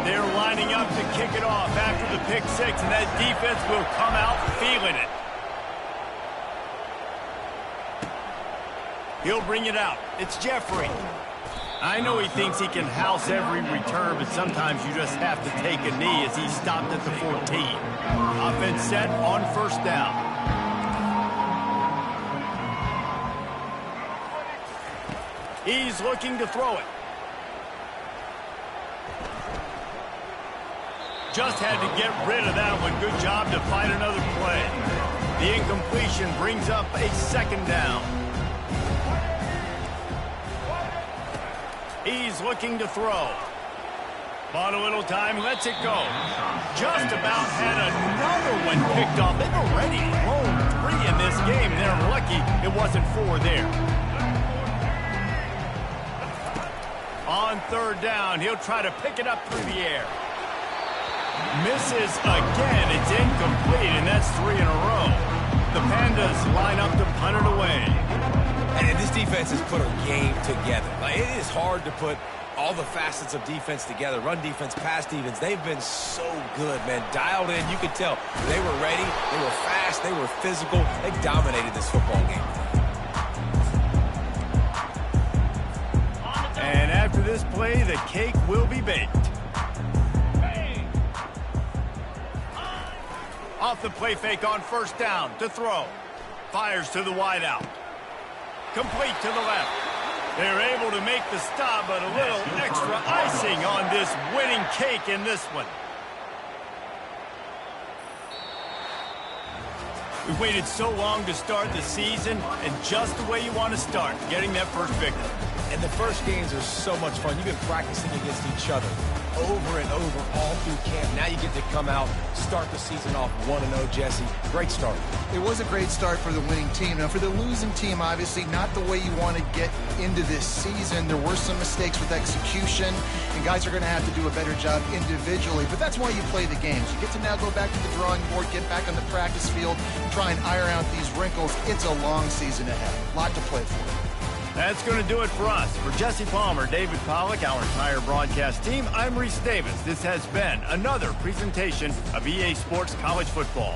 They're lining up to kick it off after the pick six, and that defense will come out feeling it. He'll bring it out. It's Jeffrey. I know he thinks he can house every return, but sometimes you just have to take a knee as he stopped at the 14. Offense set on 1st down. He's looking to throw it. Just had to get rid of that one. Good job to find another play. The incompletion brings up a 2nd down. He's looking to throw. Bought a little time, lets it go. Just about had another one picked off. They've already thrown 3 in this game. They're lucky it wasn't 4 there. On 3rd down, he'll try to pick it up through the air. Misses again. It's incomplete, and that's 3 in a row. The Pandas line up to punt it away. And this defense has put a game together. Like, it is hard to put all the facets of defense together. Run defense, pass defense. They've been so good, man. Dialed in. You could tell they were ready. They were fast. They were physical. They dominated this football game. And after this play, the cake will be baked. Off the play fake on 1st down to throw. Fires to the wideout. Complete to the left. They're able to make the stop, but a little extra icing on this winning cake in this one. We've waited so long to start the season, and just the way you want to start, getting that first victory. And the first games are so much fun. You've been practicing against each other over and over all through camp. Now you get to come out, start the season off 1-0, Jesse. Great start. It was a great start for the winning team. Now, for the losing team, obviously not the way you want to get into this season. There were some mistakes with execution, and guys are going to have to do a better job individually. But that's why you play the games. You get to now go back to the drawing board, get back on the practice field, try and iron out these wrinkles. It's a long season ahead. A lot to play for. That's going to do it for us. For Jesse Palmer, David Pollack, our entire broadcast team, I'm Reese Davis. This has been another presentation of EA Sports College Football.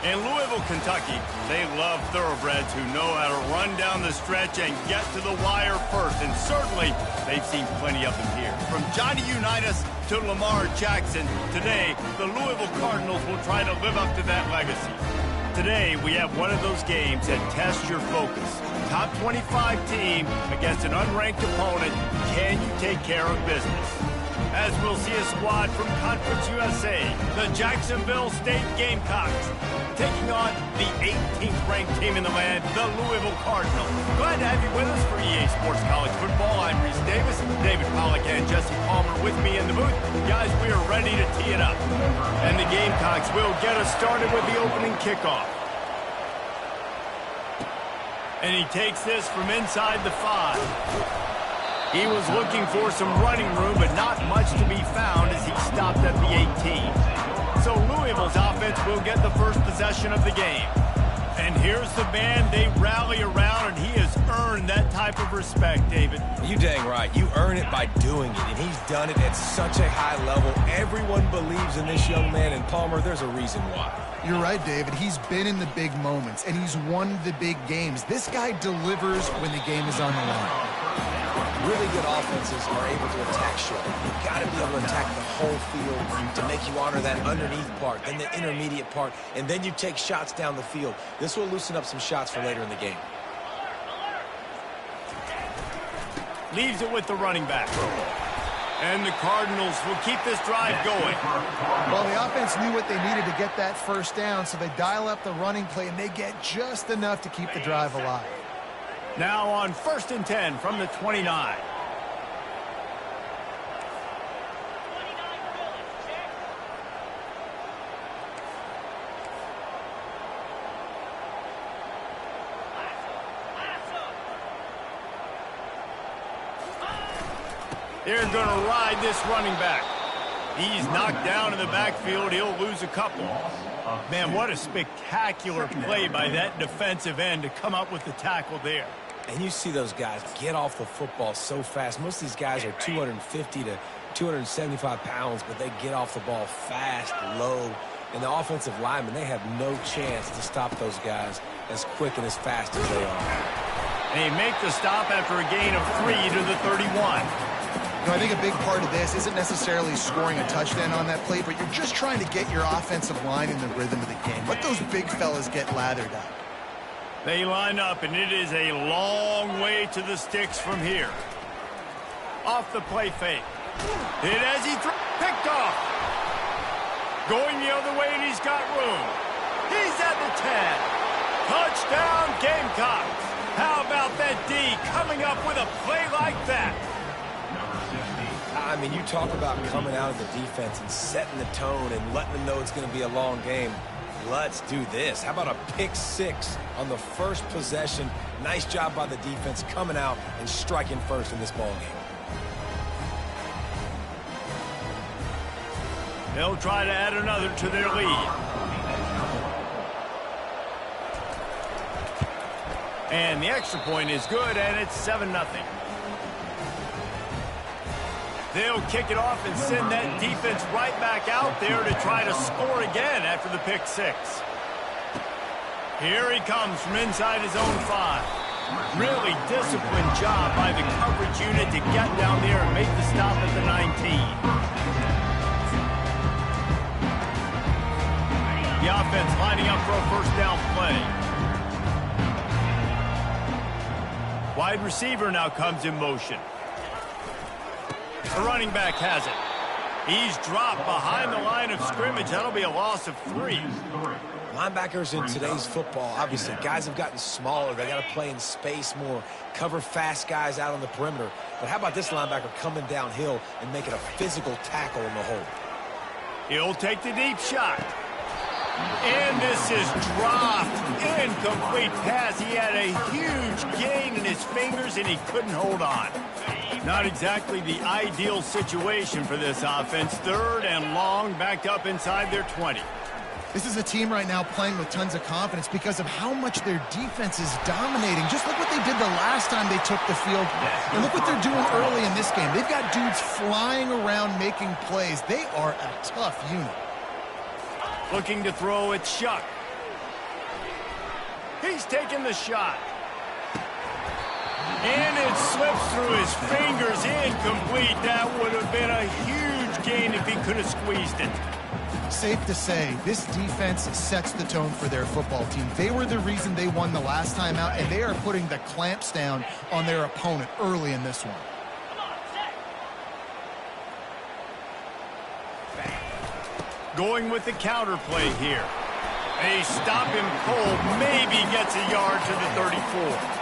In Louisville, Kentucky, they love thoroughbreds who know how to run down the stretch and get to the wire first. And certainly, they've seen plenty of them here. From Johnny Unitas to Lamar Jackson, today, the Louisville Cardinals will try to live up to that legacy. today we have one of those games that tests your focus. Top 25 team against an unranked opponent. Can you take care of business? As we'll see a squad from Conference USA, the Jacksonville State Gamecocks, taking on the 18th ranked team in the land, the Louisville Cardinals. Glad to have you with us for EA Sports College Football. I'm Reese Davis, David Pollack and Jesse Palmer with me in the booth. Guys, we are ready to tee it up. And the Gamecocks will get us started with the opening kickoff. And he takes this from inside the 5. He was looking for some running room, but not much to be found as he stopped at the 18. So Louisville's offense will get the first possession of the game. And here's the man they rally around, and he has earned that type of respect, David. You dang right. You earn it by doing it, and he's done it at such a high level. Everyone believes in this young man, and Palmer, there's a reason why. You're right, David. He's been in the big moments, and he's won the big games. This guy delivers when the game is on the line. Really good offenses are able to attack short. You've got to be able to attack the whole field to make you honor that underneath part, then the intermediate part, and then you take shots down the field. This will loosen up some shots for later in the game. Leaves it with the running back. And the Cardinals will keep this drive going. Well, the offense knew what they needed to get that first down, so they dial up the running play, and they get just enough to keep the drive alive. Now on 1st and 10 from the 29. They're going to ride this running back. He's knocked down in the backfield. He'll lose a couple. Man, what a spectacular play by that defensive end to come up with the tackle there. And you see those guys get off the football so fast. Most of these guys are 250 to 275 pounds, but they get off the ball fast, low. And the offensive linemen, they have no chance to stop those guys as quick and as fast as they are. And they make the stop after a gain of 3 to the 31. You know, I think a big part of this isn't necessarily scoring a touchdown on that play, but you're just trying to get your offensive line in the rhythm of the game. Let those big fellas get lathered up. They line up, and it is a long way to the sticks from here. Off the play fake. Hit as he picked off. Going the other way, and he's got room. He's at the 10. Touchdown, Gamecocks. How about that D coming up with a play like that? I mean, you talk about coming out of the defense and setting the tone and letting them know it's going to be a long game. Let's do this. How about a pick 6 on the first possession? Nice job by the defense coming out and striking first in this ball game. They'll try to add another to their lead. And the extra point is good, and it's 7-0. They'll kick it off and send that defense right back out there to try to score again after the pick 6. Here he comes from inside his own 5. Really disciplined job by the coverage unit to get down there and make the stop at the 19. The offense lining up for a first down play. Wide receiver now comes in motion. The running back has it. He's dropped behind the line of scrimmage. That'll be a loss of 3. Linebackers in today's football, obviously, guys have gotten smaller. They got to play in space more, cover fast guys out on the perimeter. But how about this linebacker coming downhill and making a physical tackle in the hole? He'll take the deep shot. And this is dropped. Incomplete pass. He had a huge gain in his fingers, and he couldn't hold on. Not exactly the ideal situation for this offense. 3rd and long, backed up inside their 20. This is a team right now playing with tons of confidence because of how much their defense is dominating. Just look what they did the last time they took the field. And look what they're doing early in this game. They've got dudes flying around making plays. They are a tough unit. Looking to throw, it's Shuck. He's taking the shot. And it slips through his fingers, incomplete. That would have been a huge gain if he could have squeezed it. Safe to say, this defense sets the tone for their football team. They were the reason they won the last time out, and they are putting the clamps down on their opponent early in this one. Going with the counter play here. They stop him cold, maybe gets a yard to the 34.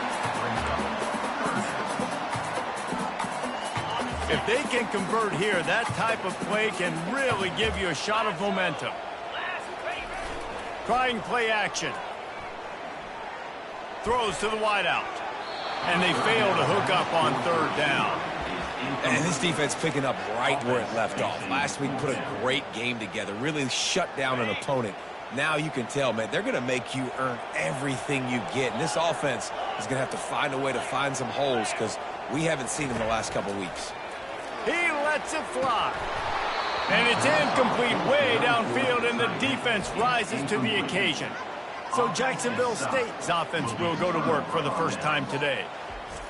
If they can convert here, that type of play can really give you a shot of momentum. Trying play action. Throws to the wideout. And they fail to hook up on third down. And this defense picking up right where it left off. Last week put a great game together, really shut down an opponent. Now you can tell, man, they're going to make you earn everything you get. And this offense is going to have to find a way to find some holes because we haven't seen them the last couple weeks. He lets it fly. And it's incomplete way downfield, and the defense rises to the occasion. So Jacksonville State's offense will go to work for the first time today.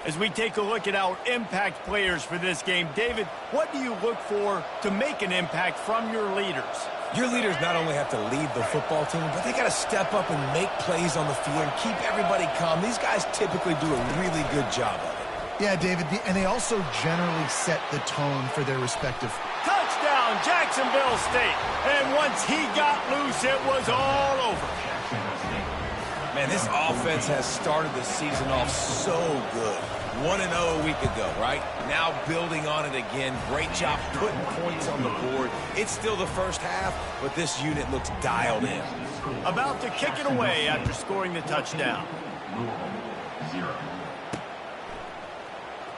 As we take a look at our impact players for this game, David, what do you look for to make an impact from your leaders? Your leaders not only have to lead the football team, but they got to step up and make plays on the field and keep everybody calm. These guys typically do a really good job of it. Yeah, David, and they also generally set the tone for their respective. Touchdown, Jacksonville State. And once he got loose, it was all over. Man, this offense has started the season off so good. 1-0 a week ago, right? Now building on it again. Great job putting points on the board. It's still the first half, but this unit looks dialed in. About to kick it away after scoring the touchdown. 0.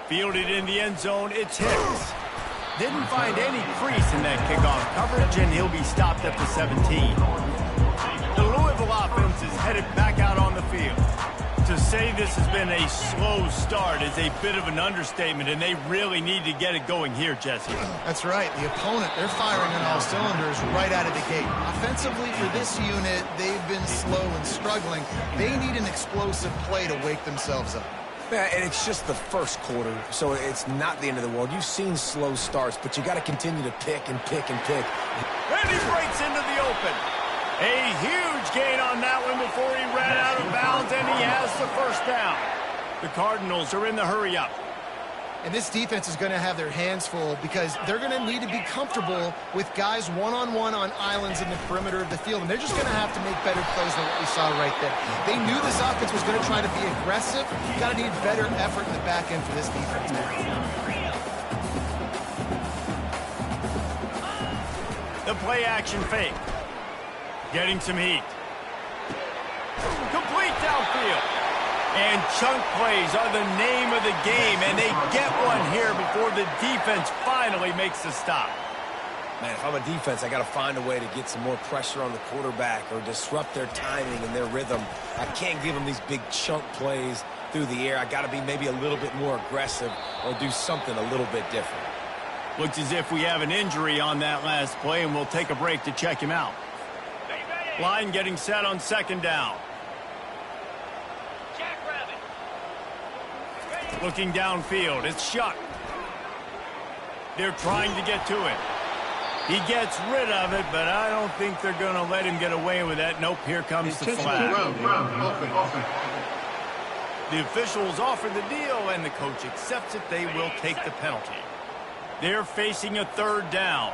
Fielded in the end zone, it's Hicks. Didn't find any crease in that kickoff coverage, and he'll be stopped at the 17. The Louisville offense is headed back out on the field. To say this has been a slow start is a bit of an understatement, and they really need to get it going here, Jesse. That's right. The opponent, they're firing on all cylinders right out of the gate. Offensively, for this unit, they've been slow and struggling. They need an explosive play to wake themselves up. Yeah, and it's just the first quarter, so it's not the end of the world. You've seen slow starts, but you got to continue to pick and pick and pick. And he breaks into the open. A huge gain on that one before he ran out of bounds, and he has the first down. The Cardinals are in the hurry-up. And this defense is going to have their hands full because they're going to need to be comfortable with guys one-on-one on islands in the perimeter of the field. And they're just going to have to make better plays than what we saw right there. They knew this offense was going to try to be aggressive. You got to need better effort in the back end for this defense. The play action fake. Getting some heat. Complete downfield. And chunk plays are the name of the game, and they get one here before the defense finally makes the stop. Man, if I'm a defense, I got to find a way to get some more pressure on the quarterback or disrupt their timing and their rhythm. I can't give them these big chunk plays through the air. I got to be maybe a little bit more aggressive or do something a little bit different. Looks as if we have an injury on that last play, and we'll take a break to check him out. Line getting set on second down. Looking downfield, it's Shuck. They're trying to get to it. He gets rid of it, but I don't think they're going to let him get away with that. Nope, here comes the flag. The officials offer the deal, and the coach accepts it. They will take the penalty. They're facing a third down.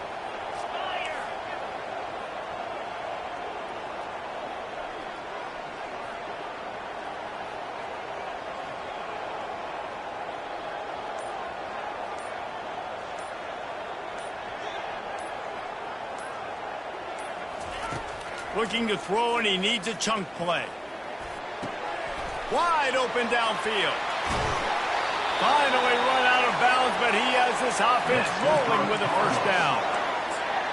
Looking to throw, and he needs a chunk play. Wide open downfield. Finally run out of bounds, but he has this offense rolling with a first down.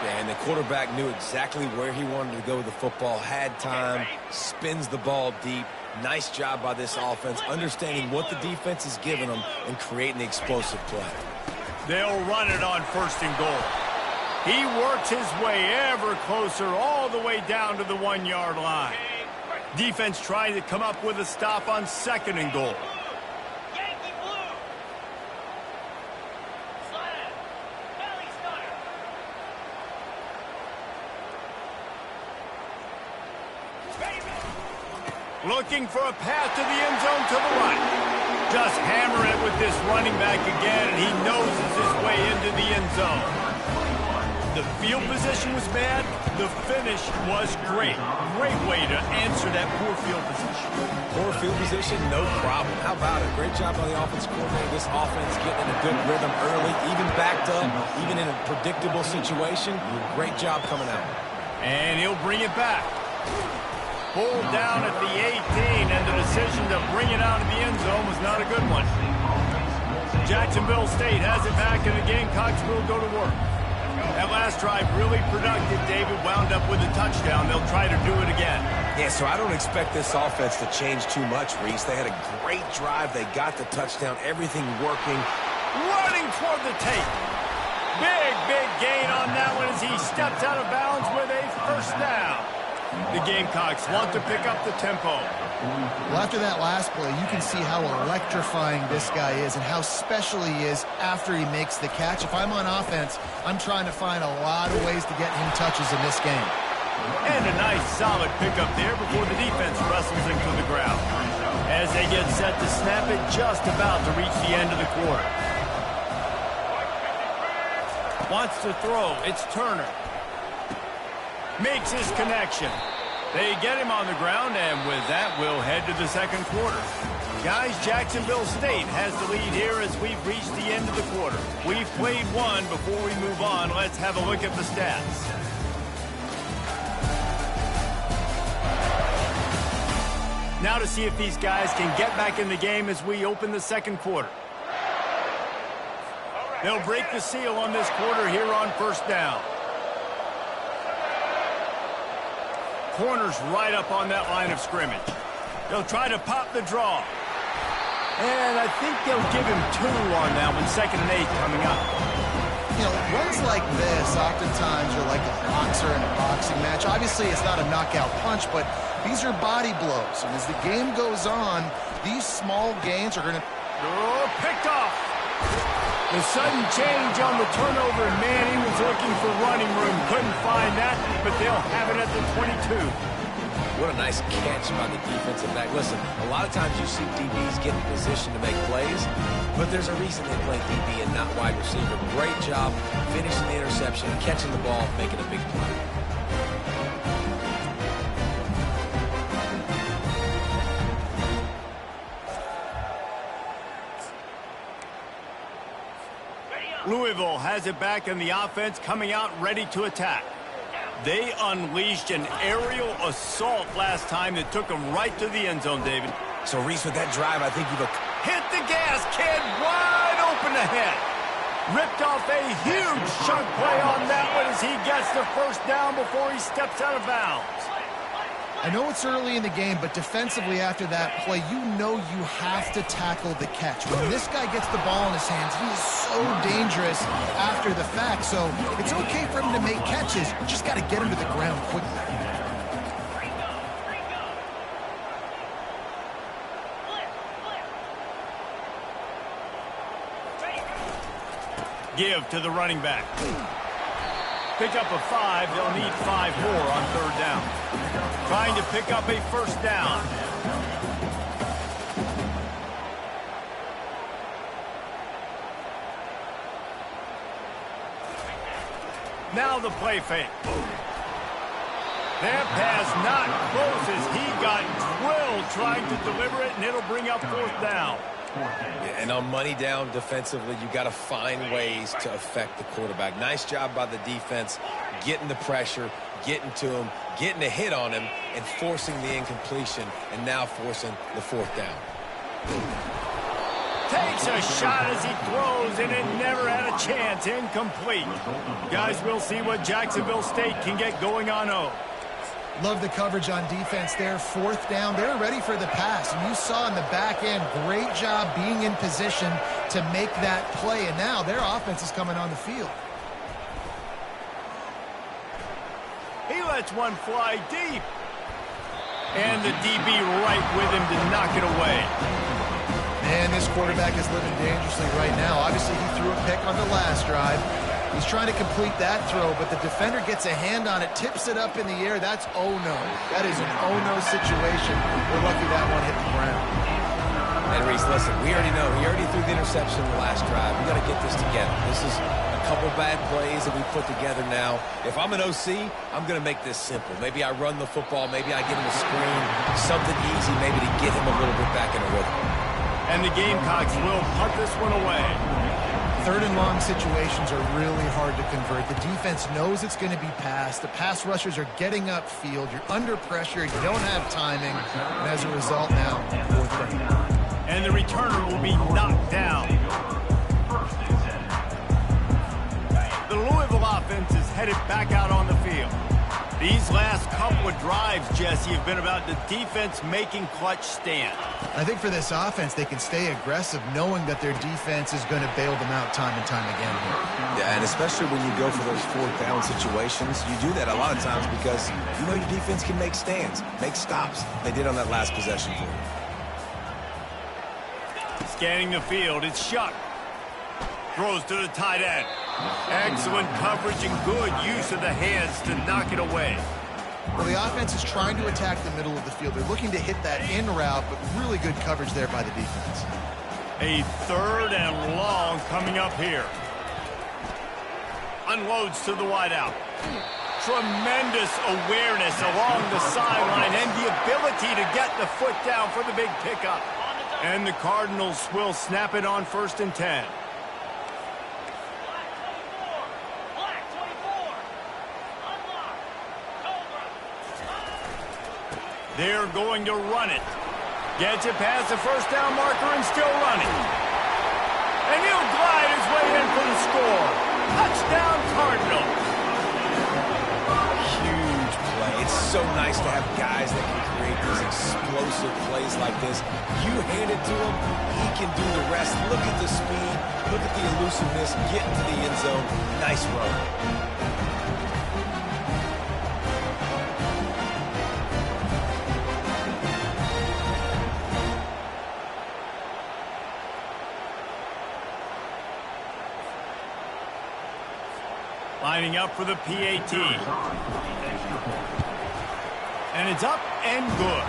Yeah, and the quarterback knew exactly where he wanted to go with the football, had time, spins the ball deep. Nice job by this offense, understanding what the defense is giving them and creating the explosive play. They'll run it on first and goal. He works his way ever closer all the way down to the 1-yard line. Defense trying to come up with a stop on second and goal. Yankee blue. Slam. Belly Looking for a path to the end zone to the right. Just hammer it with this running back again, and he noses his way into the end zone. The field position was bad. The finish was great. Great way to answer that poor field position. Poor field position, no problem. How about it? Great job by the offense coordinator. This offense getting in a good rhythm early, even backed up, even in a predictable situation. Great job coming out. And he'll bring it back. Pulled down at the 18, and the decision to bring it out of the end zone was not a good one. Jacksonville State has it back, and the Gamecocks will go to work. That last drive really productive. David wound up with a touchdown. They'll try to do it again. Yeah, so I don't expect this offense to change too much, Reese. They had a great drive. They got the touchdown. Everything working. Running toward the tape. Big gain on that one as he steps out of bounds with a first down. The Gamecocks want to pick up the tempo. Well, after that last play, you can see how electrifying this guy is and how special he is after he makes the catch. If I'm on offense, I'm trying to find a lot of ways to get him touches in this game. And a nice solid pickup there before the defense wrestles him to the ground. As they get set to snap it, just about to reach the end of the quarter. Wants to throw. It's Turner. Makes his connection. They get him on the ground, and with that, we'll head to the second quarter. Guys, Jacksonville State has the lead here as we've reached the end of the quarter. We've played one. Before we move on, let's have a look at the stats. Now to see if these guys can get back in the game as we open the second quarter. They'll break the seal on this quarter here on first down. Corner's right up on that line of scrimmage. They'll try to pop the draw. And I think they'll give him 2 on that one, 2nd and 8 coming up. You know, runs like this oftentimes are like a boxer in a boxing match. Obviously, it's not a knockout punch, but these are body blows. And as the game goes on, these small gains are going to... Oh, picked off. The sudden change on the turnover, and man, he was looking for running room. Couldn't find that, but they'll have it at the 22. What a nice catch by the defensive back. Listen, a lot of times you see DBs get in position to make plays, but there's a reason they play DB and not wide receiver. Great job finishing the interception, catching the ball, making a big play. Louisville has it back in the offense, coming out ready to attack. They unleashed an aerial assault last time that took them right to the end zone, David. So, Reese, with that drive, I think you've... Hit the gas, kid, wide open ahead. Ripped off a huge chunk play on that one as he gets the first down before he steps out of bounds. I know it's early in the game, but defensively after that play, you know you have to tackle the catch. When this guy gets the ball in his hands, he is so dangerous after the fact. So it's okay for him to make catches. You just got to get him to the ground quickly. Give to the running back. Pick up a 5. They'll need 5 more on 3rd down. Trying to pick up a first down. Now the play fake. That pass not close as he got drilled trying to deliver it, and it'll bring up 4th down. And on money down defensively, you got to find ways to affect the quarterback. Nice job by the defense, getting the pressure, getting to him, getting a hit on him, and forcing the incompletion, and now forcing the 4th down. Takes a shot as he throws, and it never had a chance. Incomplete. Guys, we'll see what Jacksonville State can get going on O. Love the coverage on defense there. 4th down. They're ready for the pass. And you saw in the back end, great job being in position to make that play. And now their offense is coming on the field. He lets one fly deep. And the DB right with him to knock it away. Man, this quarterback is living dangerously right now. Obviously, he threw a pick on the last drive. He's trying to complete that throw, but the defender gets a hand on it, tips it up in the air. That's oh-no. That is an oh-no situation. We're lucky that one hit the ground. And Reese, listen, we already know. He already threw the interception in the last drive. We got to get this together. This is a couple bad plays that we put together now. If I'm an OC, I'm going to make this simple. Maybe I run the football. Maybe I get him a screen. Something easy maybe to get him a little bit back in a rhythm. And the Gamecocks will punt this one away. Third and long situations are really hard to convert. The defense knows it's going to be passed. The pass rushers are getting upfield. You're under pressure. You don't have timing. And as a result now, fourth down. And the returner will be knocked down. The Louisville offense is headed back out on the field. These last couple of drives, Jesse, have been about the defense making clutch stand. I think for this offense, they can stay aggressive knowing that their defense is going to bail them out time and time again. Yeah, and especially when you go for those fourth down situations, you do that a lot of times because you know your defense can make stands, make stops. They did on that last possession for you. Scanning the field, it's Shuck. Throws to the tight end. Excellent coverage and good use of the hands to knock it away. Well, the offense is trying to attack the middle of the field. They're looking to hit that in route, but really good coverage there by the defense. A third and long coming up here. Unloads to the wideout. Tremendous awareness along the sideline and the ability to get the foot down for the big pickup. And the Cardinals will snap it on 1st and 10. They're going to run it. Gets it past the first down marker and still running. And he'll glide his way in for the score. Touchdown, Cardinals. Huge play. It's so nice to have guys that can create these explosive plays like this. You hand it to him, he can do the rest. Look at the speed. Look at the elusiveness. Get into the end zone. Nice run. Lining up for the PAT. And it's up and good.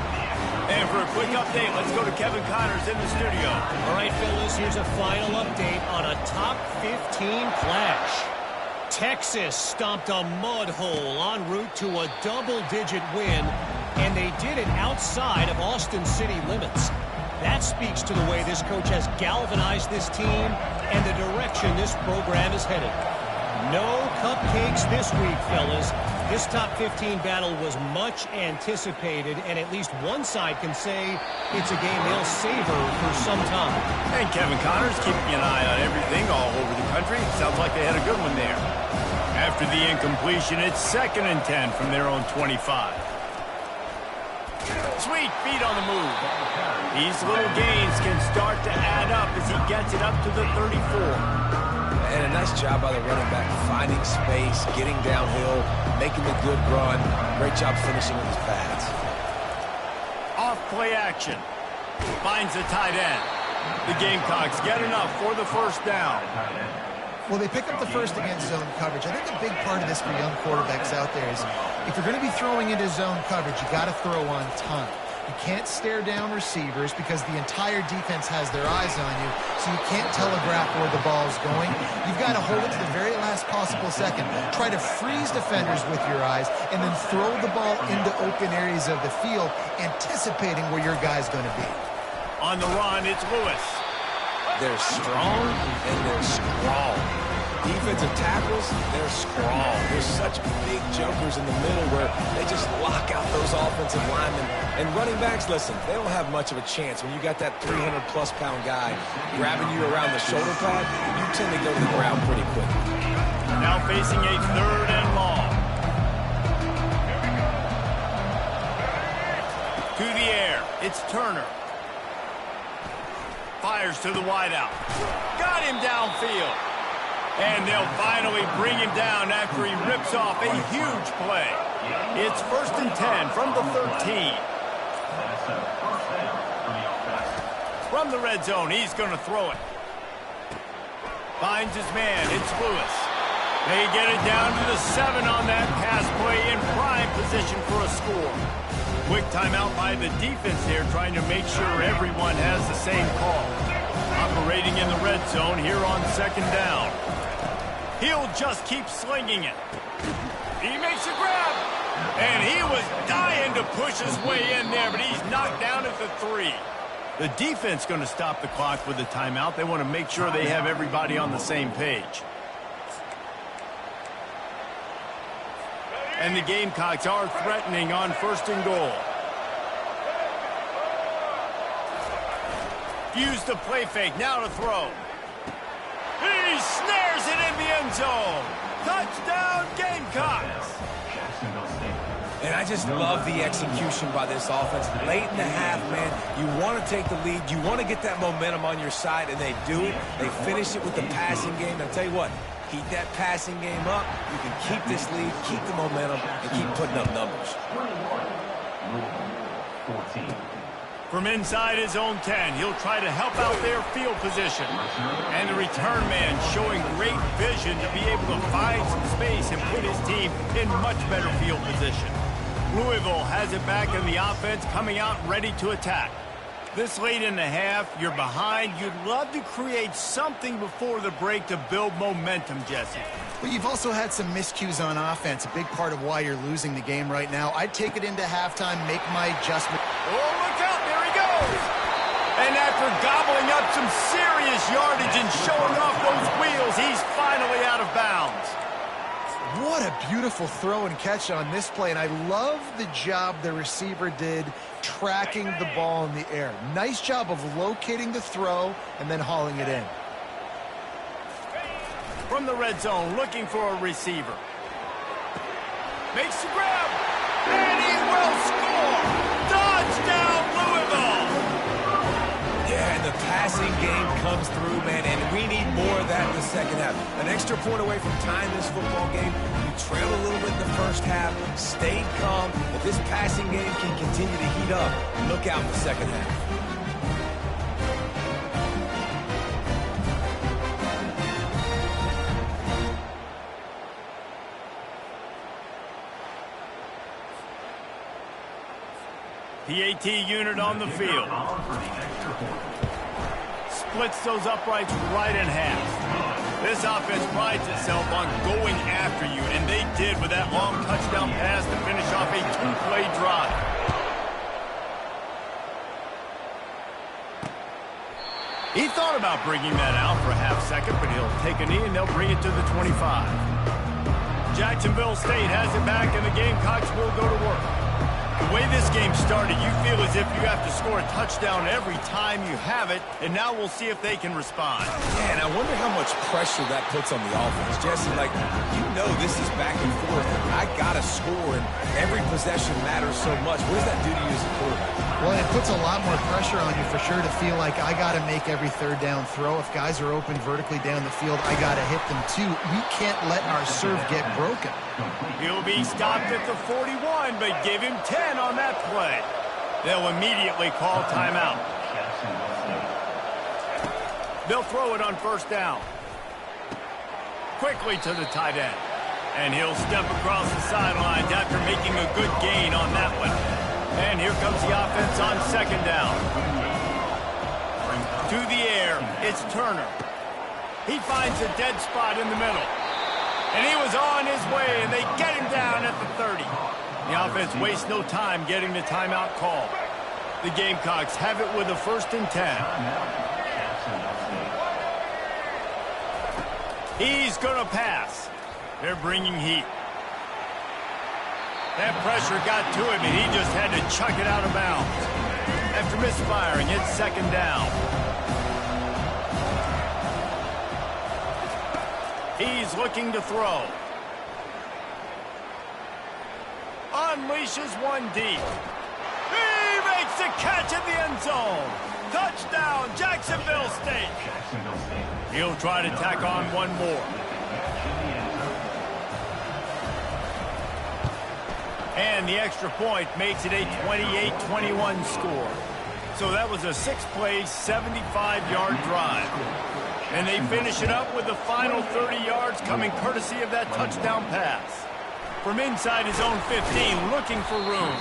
And for a quick update, let's go to Kevin Connors in the studio. All right, fellas, here's a final update on a top 15 clash. Texas stomped a mud hole en route to a double-digit win, and they did it outside of Austin city limits. That speaks to the way this coach has galvanized this team and the direction this program is headed. No cupcakes this week, fellas. This top 15 battle was much anticipated, and at least one side can say it's a game they'll savor for some time. And Kevin Connors keeping an eye on everything all over the country. Sounds like they had a good one there. After the incompletion, it's 2nd and 10 from their own 25. Sweet feet on the move. These little gains can start to add up as he gets it up to the 34. And a nice job by the running back, finding space, getting downhill, making the good run. Great job finishing with his pads. Off play action. Finds the tight end. The Gamecocks get enough for the first down. Well, they pick up the first against zone coverage. I think a big part of this for young quarterbacks out there is if you're going to be throwing into zone coverage, you got to throw on time. You can't stare down receivers because the entire defense has their eyes on you, so you can't telegraph where the ball's going. You've got to hold it to the very last possible second. Try to freeze defenders with your eyes and then throw the ball into open areas of the field, anticipating where your guy's going to be. On the run, it's Lewis. They're strong and they're strong. Defensive tackles, they're strong. There's such big jokers in the middle where they just lock out those offensive linemen. And running backs, listen, they don't have much of a chance. When you got that 300-plus pound guy grabbing you around the shoulder pad, you tend to go to the ground pretty quickly. Now facing a 3rd and long. To the air, it's Turner. Fires to the wideout. Got him downfield. And they'll finally bring him down after he rips off a huge play. It's 1st and 10 from the 13. From the red zone, he's going to throw it. Finds his man. It's Lewis. They get it down to the 7 on that pass play in prime position for a score. Quick timeout by the defense here, trying to make sure everyone has the same call. Operating in the red zone here on 2nd down. He'll just keep slinging it. He makes a grab. And he was dying to push his way in there, but he's knocked down at the 3. The defense going to stop the clock with a timeout. They want to make sure they have everybody on the same page. And the Gamecocks are threatening on 1st and goal. Use the play fake, now to throw. He snares it in the end zone. Touchdown, Gamecocks. And I just love the execution by this offense. Late in the half, man, you want to take the lead. You want to get that momentum on your side, and they do it. They finish it with the passing game. And I'll tell you what, keep that passing game up. You can keep this lead, keep the momentum, and keep putting up numbers. 14. From inside his own 10, he'll try to help out their field position. And the return man showing great vision to be able to find some space and put his team in much better field position. Louisville has it back in the offense, coming out ready to attack. This late in the half, you're behind. You'd love to create something before the break to build momentum, Jesse. But you've also had some miscues on offense, a big part of why you're losing the game right now. I'd take it into halftime, make my adjustment. Oh, look out, there he goes! And after gobbling up some serious yardage and showing off those wheels, he's finally out of bounds. What a beautiful throw and catch on this play, and I love the job the receiver did tracking the ball in the air. Nice job of locating the throw and then hauling it in. From the red zone, looking for a receiver. Makes the grab, and he will score! Touchdown, Louisville! Yeah, and the passing game comes through, man, and we need more of that in the second half. An extra point away from tying this football game. You trailed a little bit in the first half, stayed calm. If this passing game can continue to heat up, look out in the second half. PAT unit on the field. Splits those uprights right in half. This offense prides itself on going after you, and they did with that long touchdown pass to finish off a 2-play drive. He thought about bringing that out for a half second, but he'll take a knee and they'll bring it to the 25. Jacksonville State has it back, and the Gamecocks will go to work. The way this game started, you feel as if you have to score a touchdown every time you have it, and now we'll see if they can respond. Yeah, and I wonder how much pressure that puts on the offense. Jesse, like, you know this is back and forth. I got to score, and every possession matters so much. What does that do to you as a quarterback? Well, it puts a lot more pressure on you for sure to feel like I got to make every third down throw. If guys are open vertically down the field, I got to hit them too. We can't let our serve get broken. He'll be stopped at the 41, but give him 10 on that play. They'll immediately call timeout. They'll throw it on 1st down. Quickly to the tight end. And he'll step across the sidelines after making a good gain on that one. And here comes the offense on 2nd down. To the air, it's Turner. He finds a dead spot in the middle. And he was on his way, and they get him down at the 30. The offense wastes no time getting the timeout call. The Gamecocks have it with a 1st and 10. He's going to pass. They're bringing heat. That pressure got to him, and he just had to chuck it out of bounds. After misfiring, it's 2nd down. He's looking to throw. Unleashes one deep. He makes the catch in the end zone. Touchdown, Jacksonville State. He'll try to tack on one more. And the extra point makes it a 28-21 score. So that was a 6-play, 75-yard drive. And they finish it up with the final 30 yards coming courtesy of that touchdown pass. From inside his own 15, looking for room.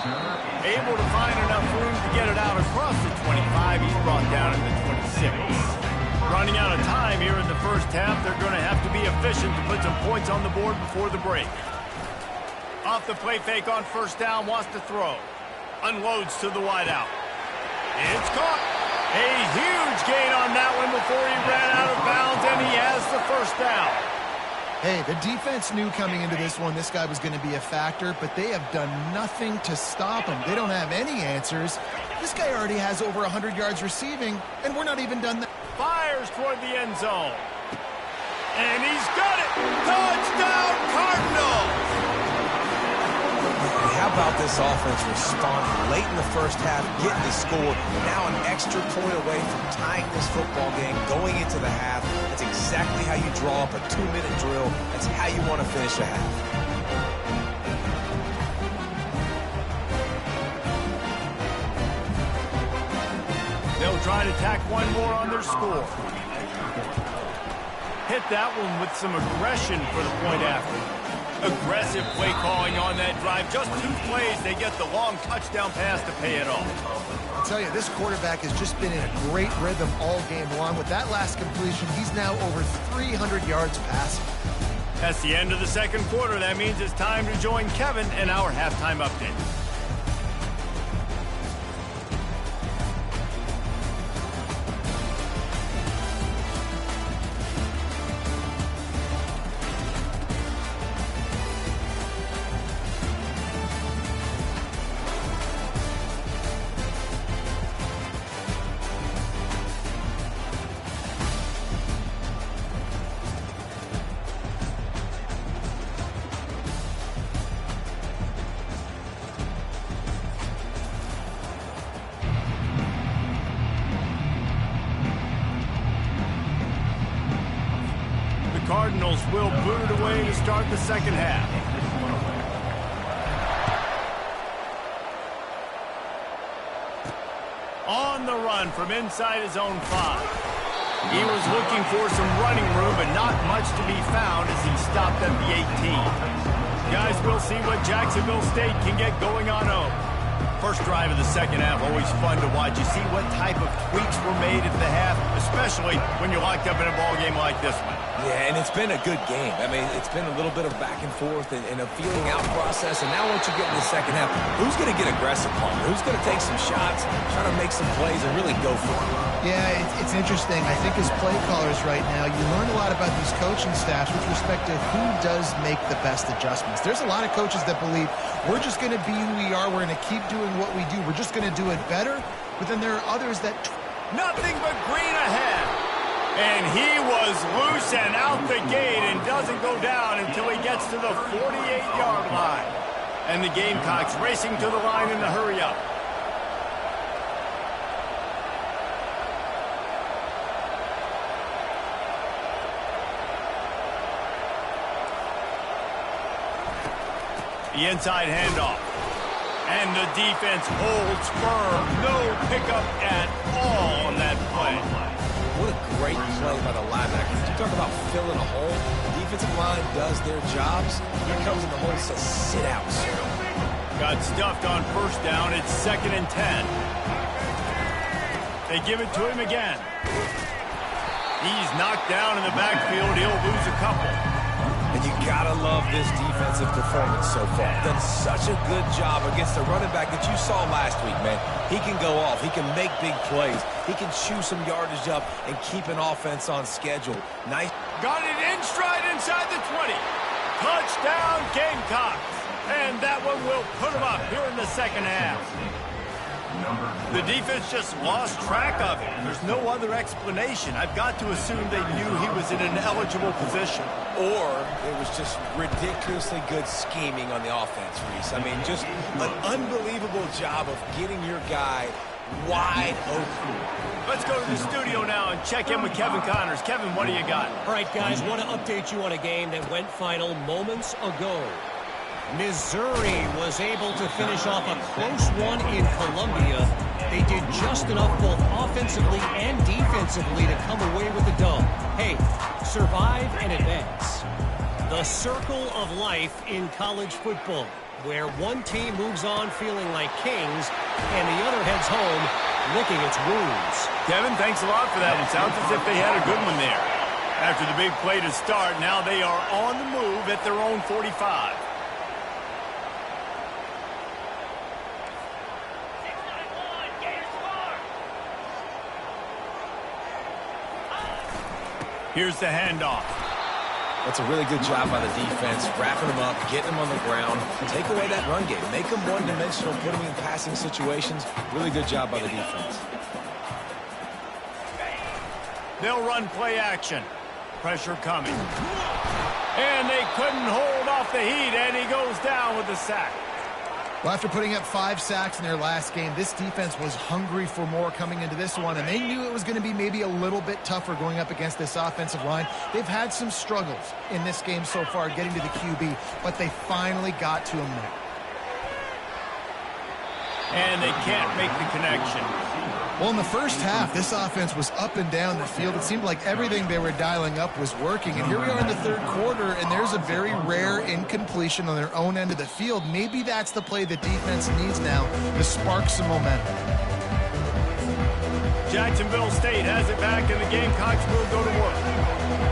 Able to find enough room to get it out across the 25. He's brought down at the 26. Running out of time here in the first half, they're going to have to be efficient to put some points on the board before the break. Off the play fake on first down, wants to throw. Unloads to the wideout. It's caught. A huge gain on that one before he ran out of bounds, and he has the first down. Hey, the defense knew coming into this one this guy was going to be a factor, but they have done nothing to stop him. They don't have any answers. This guy already has over 100 yards receiving, and we're not even done that. Fires toward the end zone. And he's got it. Touchdown, Cardinals! How about this offense responding late in the first half, getting the score, now an extra point away from tying this football game, going into the half. That's exactly how you draw up a 2-minute drill. That's how you want to finish a half. They'll try to tack one more on their score. Hit that one with some aggression for the point after. Aggressive play calling on that drive. Just 2 plays, they get the long touchdown pass to pay it off. I'll tell you, this quarterback has just been in a great rhythm all game long. With that last completion, he's now over 300 yards passing. That's the end of the second quarter. That means it's time to join Kevin in our halftime update. Cardinals will boot it away to start the second half. On the run from inside his own 5. He was looking for some running room, but not much to be found as he stopped at the 18. Guys, we'll see what Jacksonville State can get going on home. First drive of the second half, always fun to watch. You see what type of tweaks were made at the half, especially when you're locked up in a ball game like this one. Yeah, and it's been a good game. I mean, it's been a little bit of back and forth and a feeling out process. And now once you get in the second half, who's going to get aggressive, Palmer? Who's going to take some shots, try to make some plays, and really go for it? Yeah, it's interesting. I think as play callers right now, you learn a lot about these coaching staffs with respect to who does make the best adjustments. There's a lot of coaches that believe we're just going to be who we are. We're going to keep doing what we do. We're just going to do it better. But then there are others that... Nothing but green ahead. And he was loose and out the gate and doesn't go down until he gets to the 48-yard line. And the Gamecocks racing to the line in the hurry-up. The inside handoff. And the defense holds firm. No pickup at all on that play. What a great play by the linebackers. You talk about filling a hole. The defensive line does their jobs. He comes in the hole and says, sit out, sir. Got stuffed on first down. It's 2nd and 10. They give it to him again. He's knocked down in the backfield. He'll lose a couple. And you gotta love this defensive performance so far. Done such a good job against the running back that you saw last week, man. He can go off. He can make big plays. He can chew some yardage up and keep an offense on schedule. Nice. Got it in stride inside the 20. Touchdown, Gamecocks. And that one will put him up here in the second half. The defense just lost track of him. There's no other explanation. I've got to assume they knew he was in an eligible position. Or it was just ridiculously good scheming on the offense, Reese. I mean, just an unbelievable job of getting your guy wide open. Let's go to the studio now and check in with Kevin Connors. Kevin, what do you got? All right, guys, want to update you on a game that went final moments ago. Missouri was able to finish off a close one in Columbia They did just enough both offensively and defensively to come away with the dub. Hey, survive and advance. The circle of life in college football, where one team moves on feeling like kings and the other heads home licking its wounds. Kevin, thanks a lot for that one. Sounds as if they had a good one there. After the big play to start, now they are on the move at their own 45. Here's the handoff. That's a really good job by the defense, wrapping them up, getting them on the ground. Take away that run game. Make them one-dimensional, put them in passing situations. Really good job by the defense. They'll run play action. Pressure coming. And they couldn't hold off the heat, and he goes down with the sack. Well, after putting up 5 sacks in their last game, this defense was hungry for more coming into this one, and they knew it was going to be maybe a little bit tougher going up against this offensive line. They've had some struggles in this game so far getting to the QB, but they finally got to him there. And they can't make the connection. Well, in the first half, this offense was up and down the field. It seemed like everything they were dialing up was working. And here we are in the third quarter, and there's a very rare incompletion on their own end of the field. Maybe that's the play the defense needs now to spark some momentum. Jacksonville State has it back, and the Gamecocks will go to work.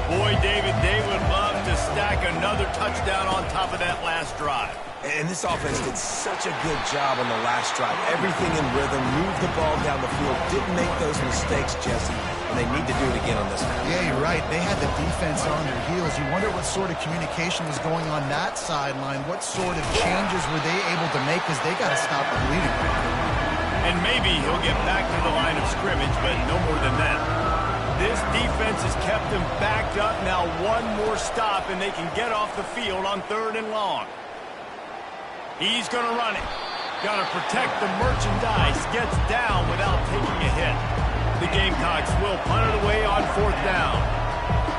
Boy, David, they would love to stack another touchdown on top of that last drive. And this offense did such a good job on the last drive. Everything in rhythm, moved the ball down the field, didn't make those mistakes, Jesse, and they need to do it again on this one. Yeah, you're right. They had the defense on their heels. You wonder what sort of communication was going on that sideline. What sort of changes were they able to make, because they got to stop the bleeding. And maybe he'll get back to the line of scrimmage, but no more than that. This defense has kept them backed up. Now one more stop, and they can get off the field on 3rd and long. He's going to run it. Got to protect the merchandise. Gets down without taking a hit. The Gamecocks will punt it away on 4th down.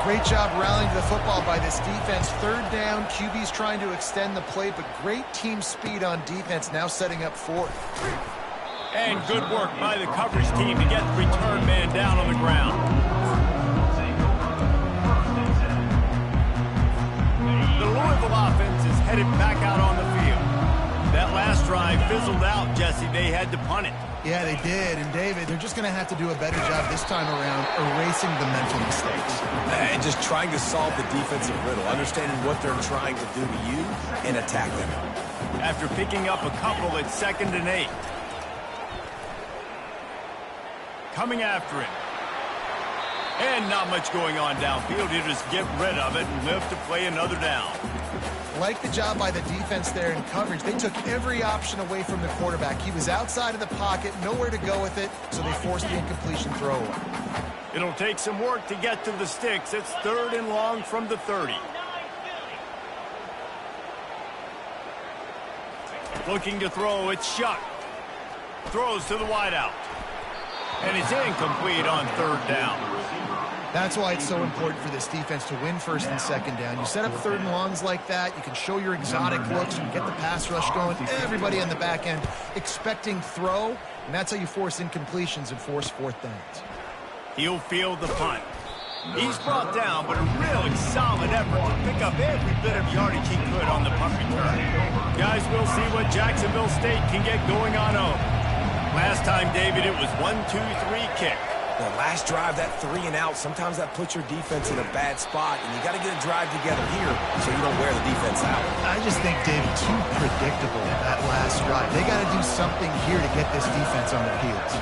Great job rallying to the football by this defense. 3rd down, QB's trying to extend the play, but great team speed on defense, now setting up 4th. And good work by the coverage team to get the return man down on the ground. The Louisville offense is headed back out on the field. That last drive fizzled out, Jesse. They had to punt it. Yeah, they did. And, David, they're just going to have to do a better job this time around erasing the mental mistakes. And just trying to solve the defensive riddle, understanding what they're trying to do to you and attack them. After picking up a couple at 2nd and 8. Coming after him. And not much going on downfield. You just get rid of it and live to play another down. Like the job by the defense there in coverage. They took every option away from the quarterback. He was outside of the pocket, nowhere to go with it, so they forced the incompletion throwaway. It'll take some work to get to the sticks. It's 3rd and long from the 30. Looking to throw, it's Shuck. Throws to the wideout. And it's incomplete on 3rd down. That's why it's so important for this defense to win 1st and 2nd down. You set up 3rd and longs like that, you can show your exotic looks, you can get the pass rush going, everybody on the back end expecting throw, and that's how you force incompletions and force 4th downs. He'll field the punt. He's brought down, but a really solid effort to pick up every bit of yardage he could on the punt return. Guys, we'll see what Jacksonville State can get going on home. Last time, David, it was 1-2-3 kick. The last drive, that 3 and out, sometimes that puts your defense in a bad spot, and you got to get a drive together here so you don't wear the defense out. I just think, David, too predictable that last drive. They got to do something here to get this defense on their heels.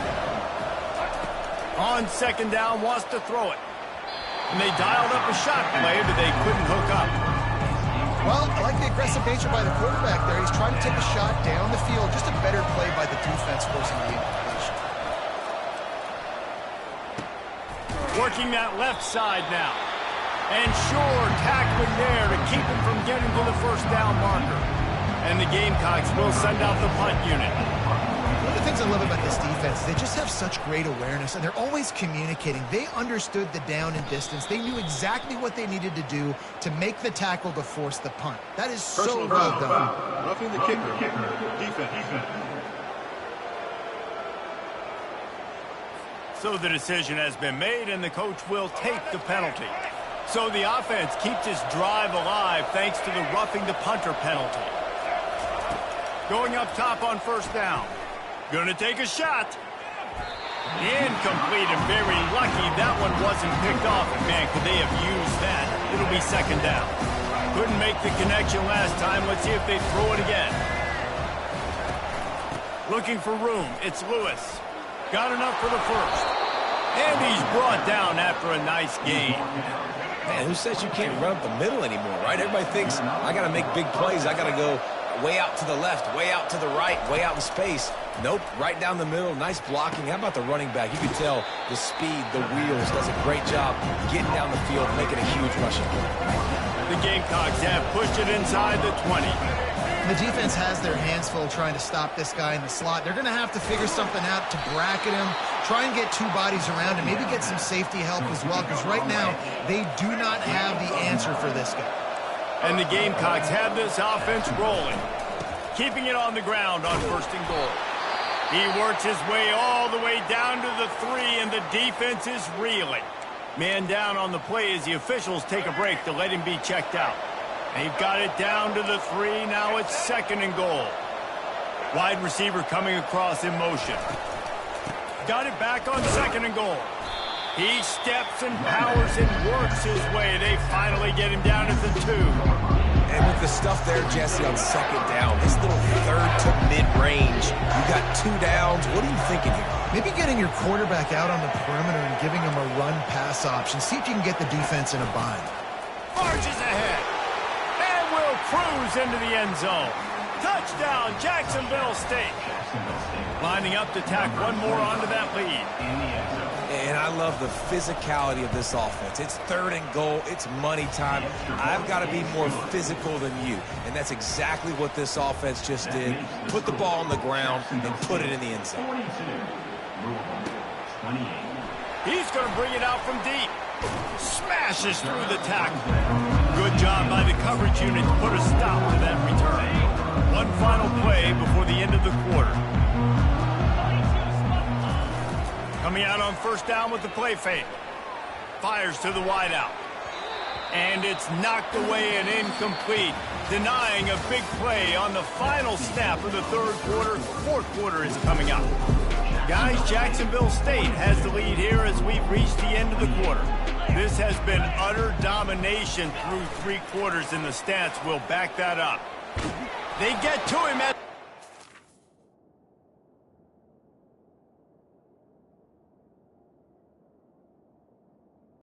On 2nd down, wants to throw it. And they dialed up a shot play, but they couldn't hook up. Well, I like the aggressive nature by the quarterback there. He's trying to take a shot down the field. Just a better play by the defense forcing the incompletion. Working that left side now. And sure, tackling there to keep him from getting to the 1st down marker. And the Gamecocks will send out the punt unit. One of the things I love about this defense is they just have such great awareness, and they're always communicating. They understood the down and distance. They knew exactly what they needed to do to make the tackle to force the punt. That is so well done. Roughing the kicker. Defense. So the decision has been made, and the coach will take the penalty. So the offense keeps its drive alive thanks to the roughing the punter penalty. Going up top on first down. Gonna take a shot. Incomplete, and very lucky that one wasn't picked off. Man, could they have used that? It'll be second down. Couldn't make the connection last time. Let's see if they throw it again. Looking for room. It's Lewis. Got enough for the first. And he's brought down after a nice gain. Man, who says you can't run up the middle anymore, right? Everybody thinks, I got to make big plays. I got to go way out to the left, way out to the right, way out in space. Nope, right down the middle. Nice blocking. How about the running back? You can tell the speed, the wheels, does a great job getting down the field, making a huge rushing play. The Gamecocks have pushed it inside the 20. The defense has their hands full trying to stop this guy in the slot. They're going to have to figure something out to bracket him, try and get two bodies around him, maybe get some safety help as well, because right now they do not have the answer for this guy. And the Gamecocks have this offense rolling, keeping it on the ground on first and goal. He works his way all the way down to the 3, and the defense is reeling. Man down on the play as the officials take a break to let him be checked out. They've got it down to the 3. Now it's second and goal. Wide receiver coming across in motion. Got it back on second and goal. He steps and powers and works his way. They finally get him down at the 2. And with the stuff there, Jesse, on second down, this little third to mid-range, you got 2 downs. What are you thinking here? Maybe getting your quarterback out on the perimeter and giving him a run-pass option. See if you can get the defense in a bind. Marches ahead. And will cruise into the end zone. Touchdown, Jacksonville State. Lining up to tack one more onto that lead. And I love the physicality of this offense. It's third and goal. It's money time. I've got to be more physical than you. And that's exactly what this offense just did. Put the ball on the ground and put it in the end zone. He's going to bring it out from deep. Smashes through the tackle. Good job by the coverage unit to put a stop to that return. One final play before the end of the quarter. Coming out on first down with the play fake. Fires to the wideout. And it's knocked away and incomplete, denying a big play on the final snap of the third quarter. Fourth quarter is coming up. Guys, Jacksonville State has the lead here as we've reached the end of the quarter. This has been utter domination through 3 quarters, and the stats will back that up. They get to him at